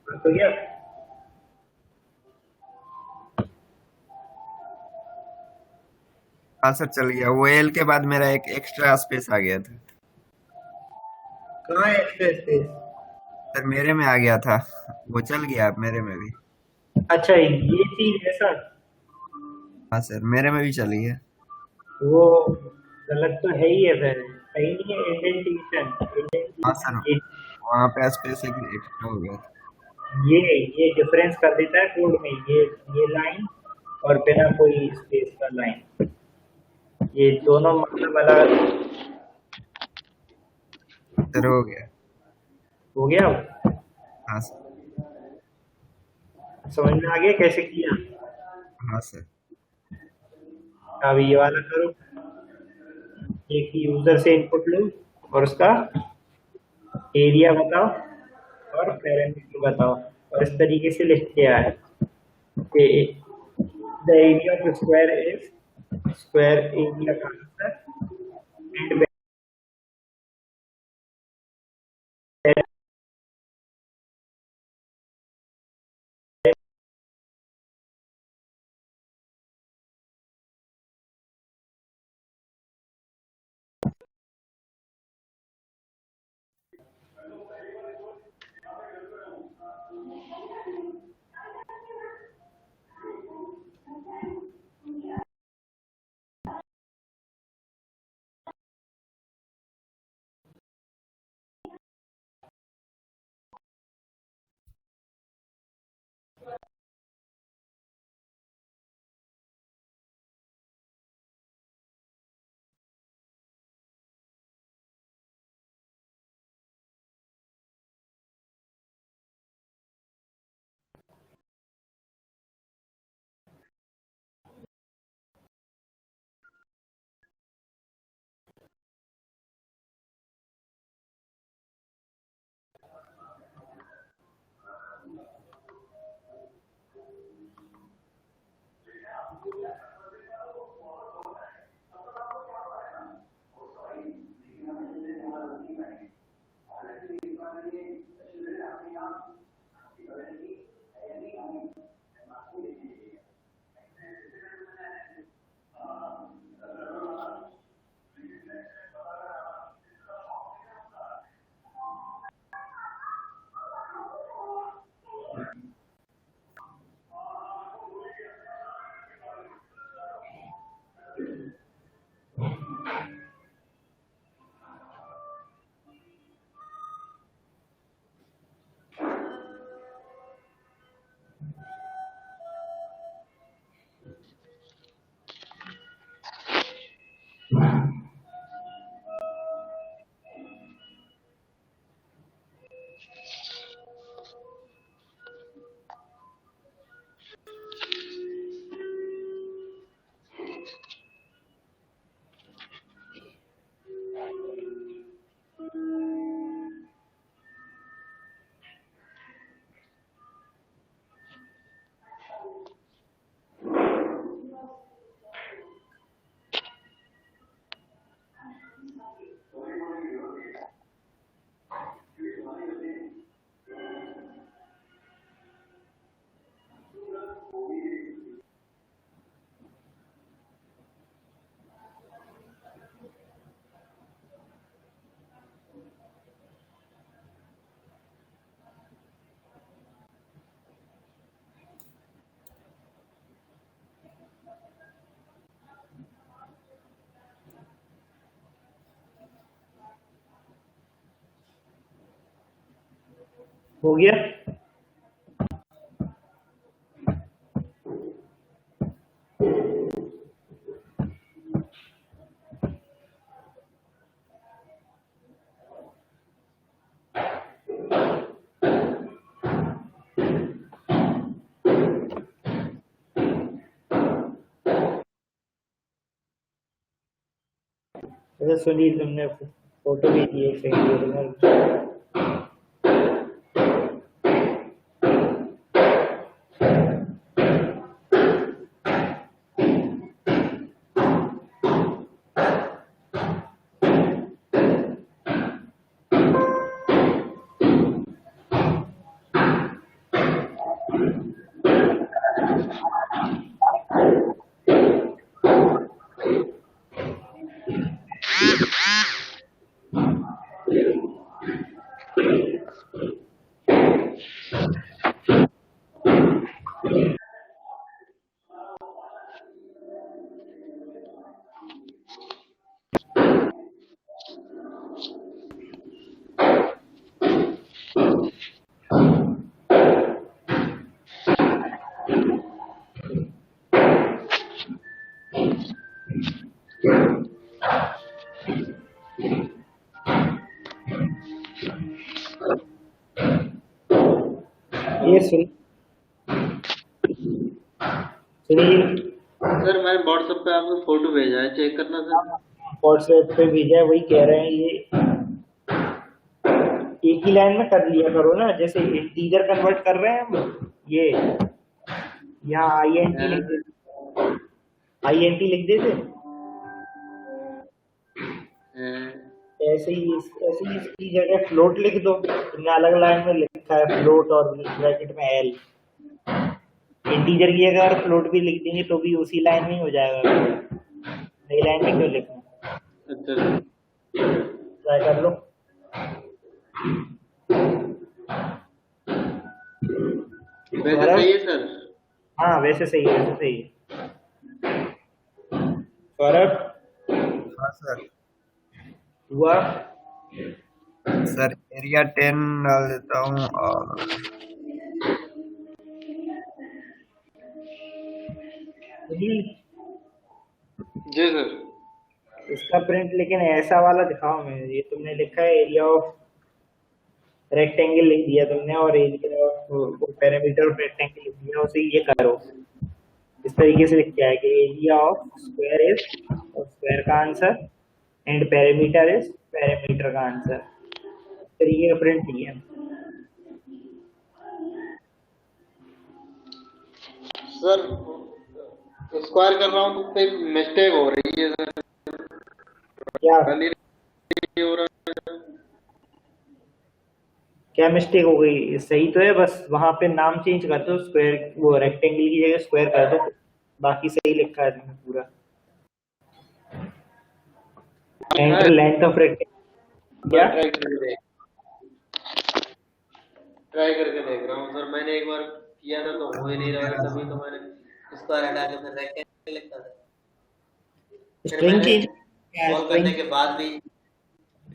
तो क्या हाँ सर चल गया। वो एल के बाद मेरा एक एक्स्ट्रा स्पेस आ गया था कहाँ है एक्स्ट्रा स्पेस? सर, मेरे में आ गया था। वो चल गया अब मेरे में भी। अच्छा ये चीज ऐसा, हाँ सर, मेरे में भी चली है। वो गलत तो है ही है, फिर सही नहीं है। इंडेंटेशन हाँ सर, ये वहाँ पे स्पेस एक एक्स्ट्रा हो गया था। ये डिफरेंस कर देता है कोड में, ये लाइन और बिना कोई स्पेस का लाइन, ये दोनों मतलब अलग। सर हो गया। हो गया अब? हाँ सर। समझ में आ गया कैसे किया? हाँ सर। अब ये वाला करो, एक यूजर से इनपुट लो और उसका एरिया बताओ और पैरामीटर बताओ, और इस तरीके से लिख के आए कि the area of square is square area का आंसर एंड हो गया। अच्छा सुनील, तुमने फोटो भेजी है सही। ये सुनील, सर मैंने व्हाट्सएप पे आपको फोटो भेजा है, चेक करना सर। व्हाट्सएप पे भेजा है, वही कह रहे हैं ये एक ही लाइन में कर लिया करो ना, जैसे इंटीजर कन्वर्ट कर रहे हैं हम, ये यहाँ INT लिख देते, INT लिख देते, ऐसे ही इसकी जगह फ्लोट लिख दो। तुमने अलग लाइन में लिखा है फ्लोट और ब्रैकेट में L। इंटीजर की अगर फ्लोट भी लिख देंगे तो भी उसी लाइन में ही हो जाएगा, नई लाइन में क्यों लिखना। अच्छा ट्राई कर लो। वैसे सही है सर। हाँ वैसे सही है, वैसे सही है। सौरभ हाँ सर। हुआ सर एरिया 10 डाल देता हूँ और जी सर। इसका प्रिंट लेकिन ऐसा वाला दिखाओ। मैं ये तुमने लिखा है एरिया ऑफ रेक्टेंगल लिख दिया तुमने, और area of parameter of rectangle लिख दिया, उसे ये करो इस तरीके से लिख के आए कि area of square is square का answer and perimeter is perimeter का आंसर। तरीके का प्रिंट नहीं है सर। स्क्वायर कर रहा हूँ तो कोई मिस्टेक हो रही है सर। क्या खाली नहीं हो रहा है। क्या मिस्टेक हो गई? सही तो है, बस वहां पे नाम चेंज कर दो, स्क्वायर वो रेक्टेंगल की जगह स्क्वायर कर दो, बाकी सही लिखा है तुमने पूरा। Enter length of rectangle. क्या ट्राई करके देख रहा हूँ सर। मैंने एक बार किया था तो हो ही नहीं रहा था, तभी तो मैंने स्क्वायर हटा के फिर रेक्टेंगल लिखा था। स्ट्रिंग चेंज कॉल करने के बाद भी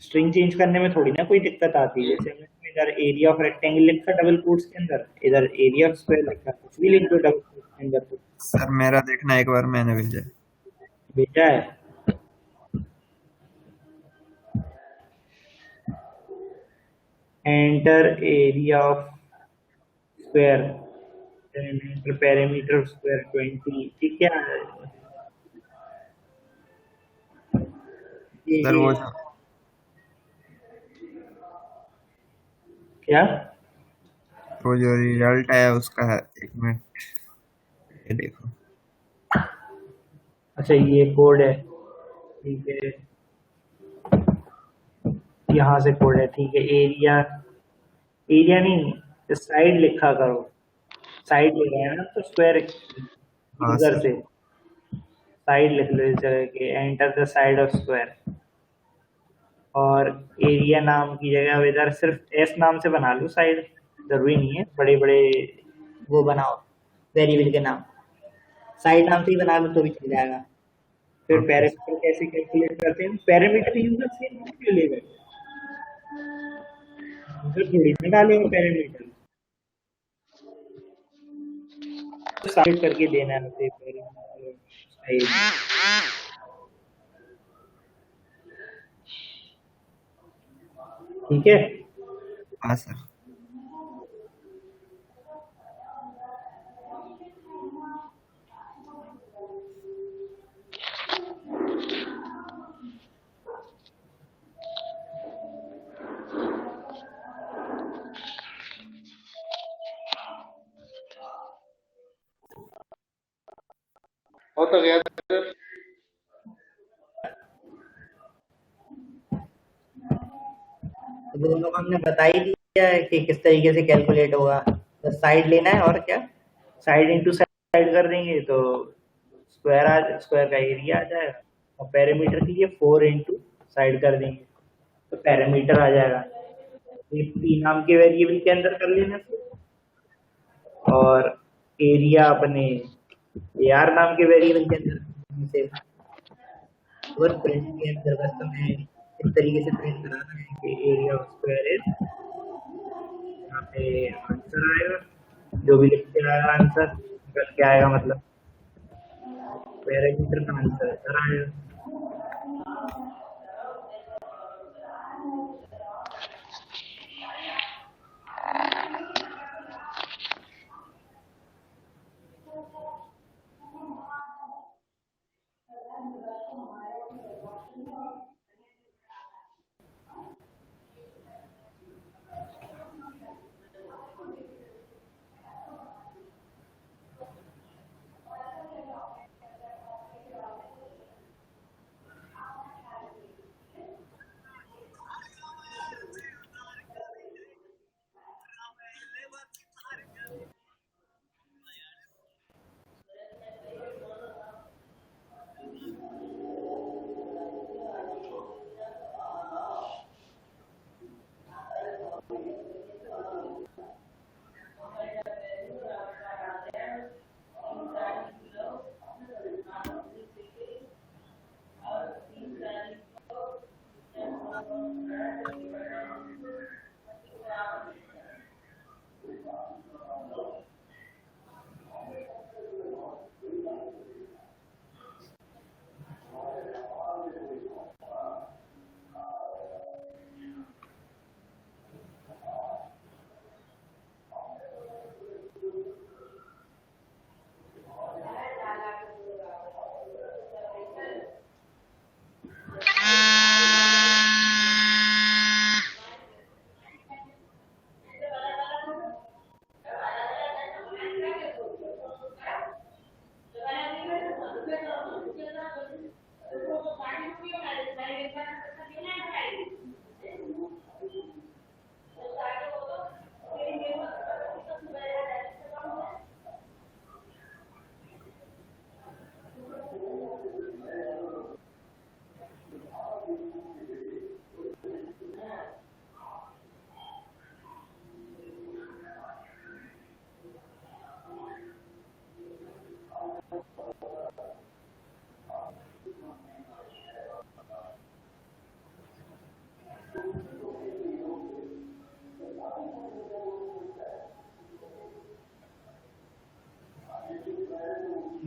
स्ट्रिंग चेंज करने में थोड़ी ना कोई दिक्कत आती है। जैसे मैंने इधर एरिया ऑफ रेक्टेंगल लिखा डबल कोट्स के अंदर, इधर एरिया ऑफ स्क्वायर लिखा, कुछ भी लिख दो डबल कोट्स के अंदर। तो सर मेरा देखना एक बार, मैंने भेजा है। भेजा है। Enter area of square enter parameter of square 20। ठीक है सर वो जो क्या रिजल्ट है उसका है, एक मिनट ये देखो। अच्छा ये कोड है, ठीक है, यहाँ से कोड है, ठीक है। एरिया एरिया नहीं, साइड लिखा करो, साइड लिख रहे हैं ना तो स्क्वायर हाँ यूजर सर। से साइड लिख लो इस जगह के, enter the side of square. और एरिया नाम की जगह अब इधर सिर्फ एस नाम से बना लो साइड, जरूरी नहीं है बड़े बड़े वो बनाओ वेरिएबल के नाम, साइड नाम से ही बना लो तो भी चल जाएगा। फिर पैरामीटर कैसे कैलकुलेट करते हैं? पैरामीटर यूजर से क्यों लेगा, यूजर थोड़ी ना डालेगा पैरामीटर। साइड करके देना है पेपर। ठीक है। हाँ सर। हो तो गया सर। तो दोनों का हमने बता ही दिया है कि किस तरीके से कैलकुलेट होगा। तो साइड लेना है और क्या, साइड इंटू साइड कर देंगे तो स्क्वायर का एरिया आ जाएगा, और पैरामीटर के लिए 4 इंटू साइड कर देंगे तो पैरामीटर आ जाएगा। ये पी नाम के वेरिएबल के अंदर कर लेना फिर, और एरिया अपने AR नाम के वेरिएबल के अंदर से। और प्रिंट के अंदर बस हमें इस तरीके से प्रिंट कराना है कि एरिया ऑफ स्क्वायर इज, यहाँ पे आंसर आएगा, जो भी लिख के आएगा आंसर निकल के आएगा, मतलब पैरामीटर का आंसर इधर आएगा।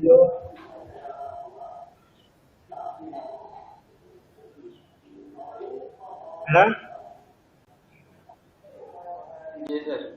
जो हाँ जी सर।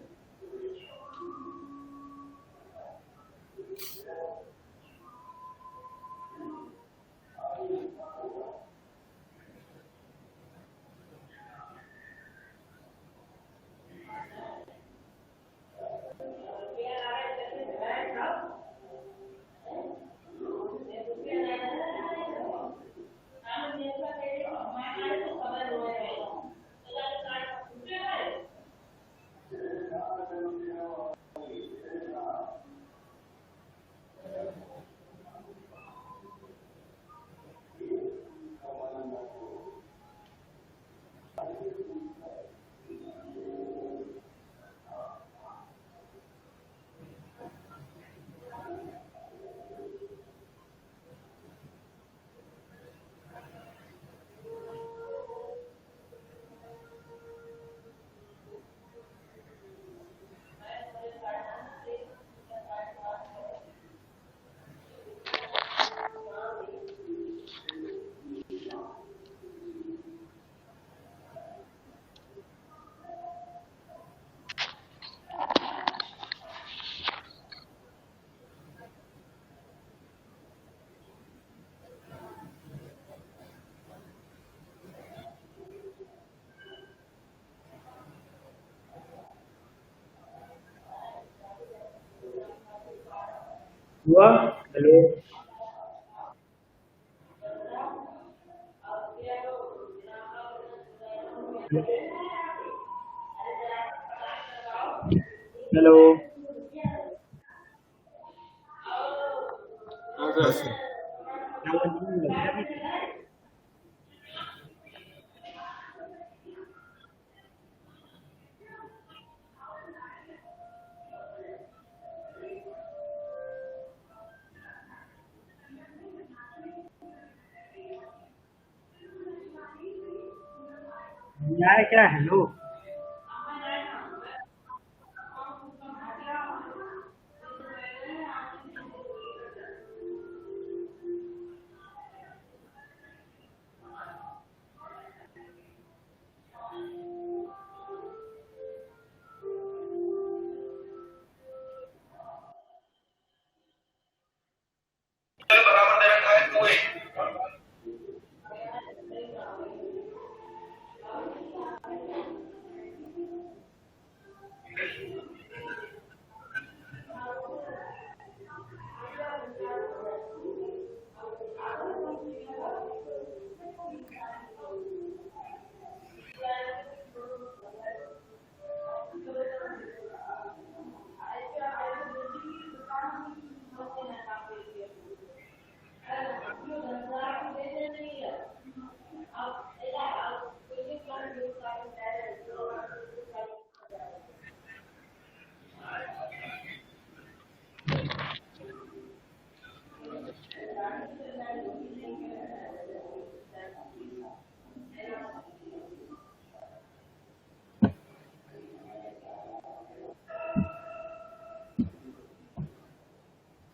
हुआ? हेलो? हेलो? हाँ हाँ सर। सर। आवाज नहीं आ रही है। नहीं आ रहा क्या? हेलो?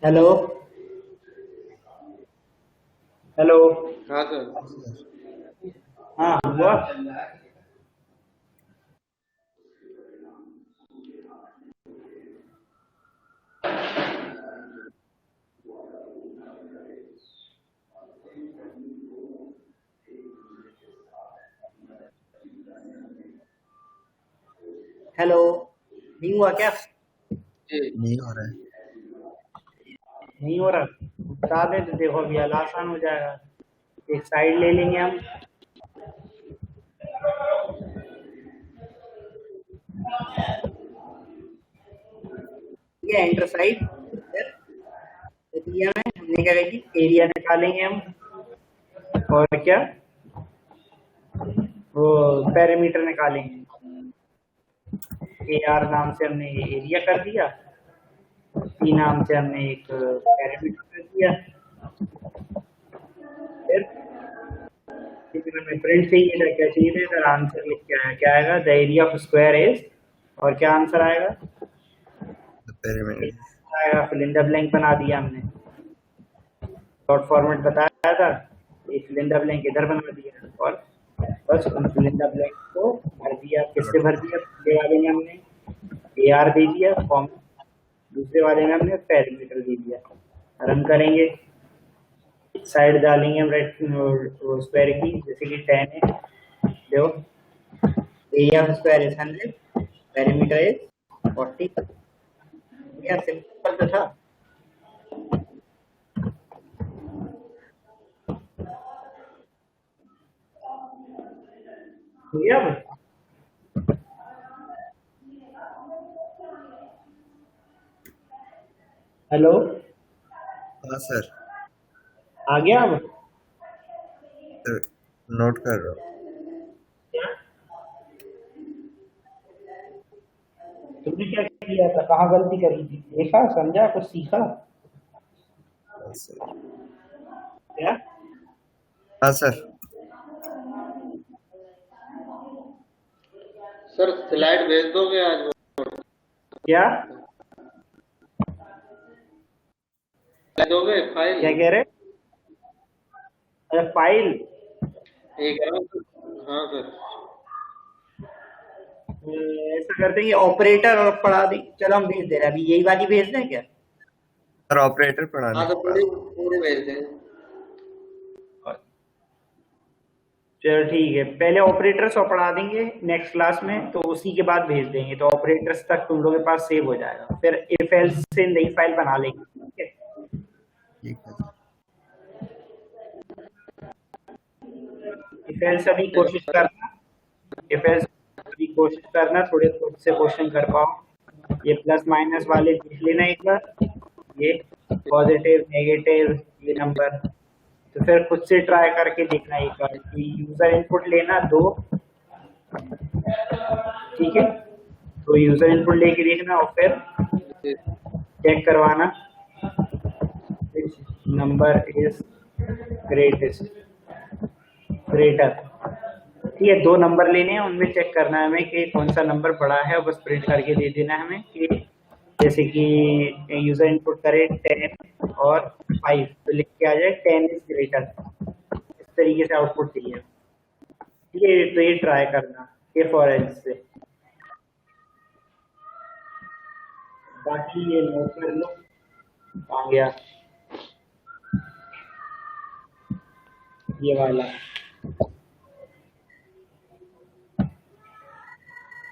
हेलो? हेलो? हाँ सर। हाँ, हुआ? हेलो, नहीं हुआ क्या? जी। नहीं हो रहा है। नहीं हो रहा? बता दे तो देखो, अभी आसान हो जाएगा। एक साइड ले लेंगे हम। ये एंटर साइड एरिया में हमने क्या कही थी? एरिया निकालेंगे हम। और क्या? वो पैरामीटर निकालेंगे। AR नाम से हमने एरिया कर दिया। P नाम से हमने एक पैरामीटर कर दिया। फिर लेकिन हमें प्रिंट चाहिए था, क्या चाहिए था? इधर आंसर लिख के आया, क्या आएगा? The area of square is, और क्या आंसर आएगा? पिरामिड। आएगा, फिल इन द ब्लैंक बना दिया हमने। डॉट फॉर्मेट बताया था, एक फिल इन द ब्लैंक इधर बना दिया, और बस उन फिल इन द ब्लैंक को भर दिया। किससे भर दिया? पहले वाले में हमने AR दे दिया फॉर्म, दूसरे वाले में हमने पैरामीटर दे दिया। रन करेंगे, साइड डालेंगे हम रेड स्क्वायर की, जैसे कि 10 है। देखो, area of square is 100, perimeter is 40। यह सिंपल तो था। हो गया अब? हेलो? हाँ सर। आ गया अब? सर नोट कर रहा हूँ। क्या? तुमने क्या किया था? कहाँ गलती करी थी? देखा, समझा, कुछ सीखा? हाँ सर। क्या? हाँ सर। सर स्लाइड भेज दोगे आज? क्या? भेज दोगे फाइल? क्या कह रहे? अरे फाइल? एक हाँ सर। ऐसा करते हैं ऑपरेटर और पढ़ा दें। चलो हम भेज दे रहे हैं, अभी यही वाली भेज दें क्या? सर ऑपरेटर पढ़ाने हाँ तो के पूरी बाद। पूरी भेज दें। चलो ठीक है, पहले ऑपरेटर्स और पढ़ा देंगे नेक्स्ट क्लास में, तो उसी के बाद भेज देंगे, तो ऑपरेटर्स तक तुम लोगों के पास सेव हो जाएगा। फिर इफ एल्स से नई फाइल बना लेंगे, ठीक है? इफ एल्स अभी कोशिश करना, इफ एल्स अभी कोशिश करना, थोड़े खुद से क्वेश्चन कर पाओ। ये प्लस माइनस वाले देख लेना एक बार, ये पॉजिटिव नेगेटिव ये नंबर, तो फिर खुद से ट्राई करके देखना एक बार कि यूजर इनपुट लेना 2, ठीक है, तो यूजर इनपुट लेके देखना और फिर जी चेक करवाना which number is greatest greater, ठीक है, 2 नंबर लेने हैं, उनमें चेक करना है हमें कि कौन सा नंबर बड़ा है और बस प्रिंट करके दे देना है हमें कि जैसे कि यूजर इनपुट करे 10 और 5 तो लिख के आ जाए 10 इज ग्रेटर, इस तरीके से आउटपुट चाहिए, ठीक है, तो ये ट्राई करना ये फॉर एल्स से, बाकी ये नोट कर लो आ गया ये वाला,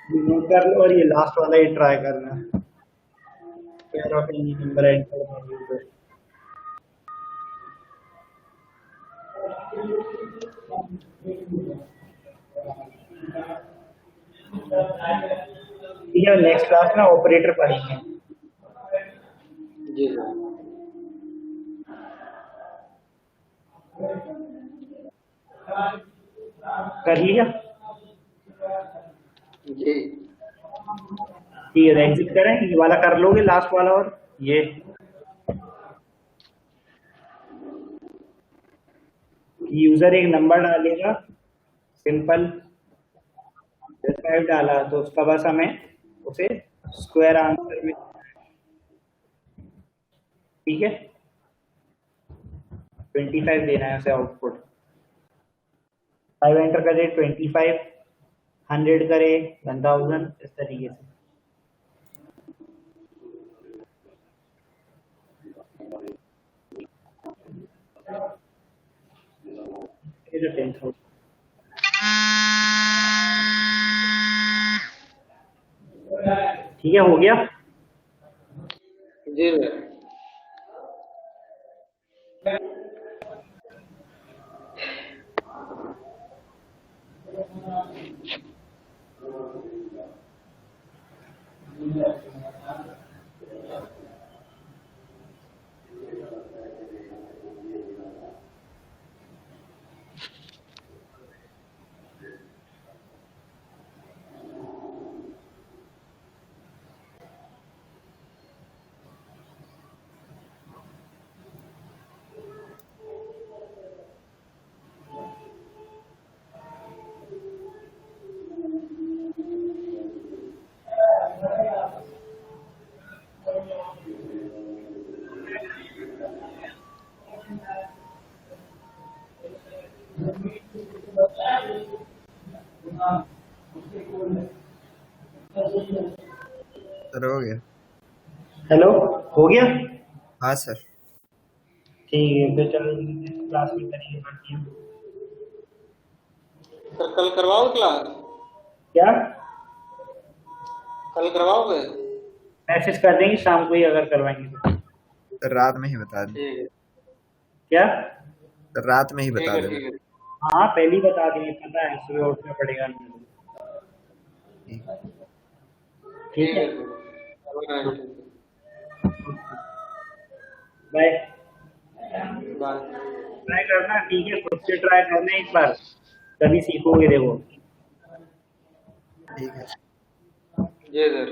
ये नोट कर लो और ये लास्ट वाला ही ट्राई करना, pair of any number enter by user, ठीक है, नेक्स्ट क्लास में ऑपरेटर पढ़ेंगे। जी सर कर लिया, जी ठीक है, एग्जिट करें, ये वाला कर लोगे लास्ट वाला, और ये यूजर एक नंबर डालेगा सिंपल, 5 डाला तो उसका बस हमें उसे स्क्वायर आंसर में, ठीक है, 25 देना है उसे आउटपुट, 5 एंटर करे 25, 100 करे 1000, इस तरीके से, ये जो 10,000, ठीक है, हो गया। जी सर सर हो गया। हेलो, हो गया, हाँ सर। ठीक है, तो चलो क्लास में करेंगे बाकी हम। सर कल करवाओ क्लास, क्या कल करवाओगे? मैसेज कर देंगे शाम को ही अगर करवाएंगे तो, सर रात में ही बता दें। ठीक है क्या सर रात में ही ठीक बता है दें। ठीक है हाँ पहले ही बता देंगे, पता है सुबह उठना पड़ेगा, ठीक है। ठीक है, बाय बाय, बाय ट्राई करना, ठीक है, खुद से ट्राई करना एक बार, तभी सीखोगे, देखो। ठीक है। जी सर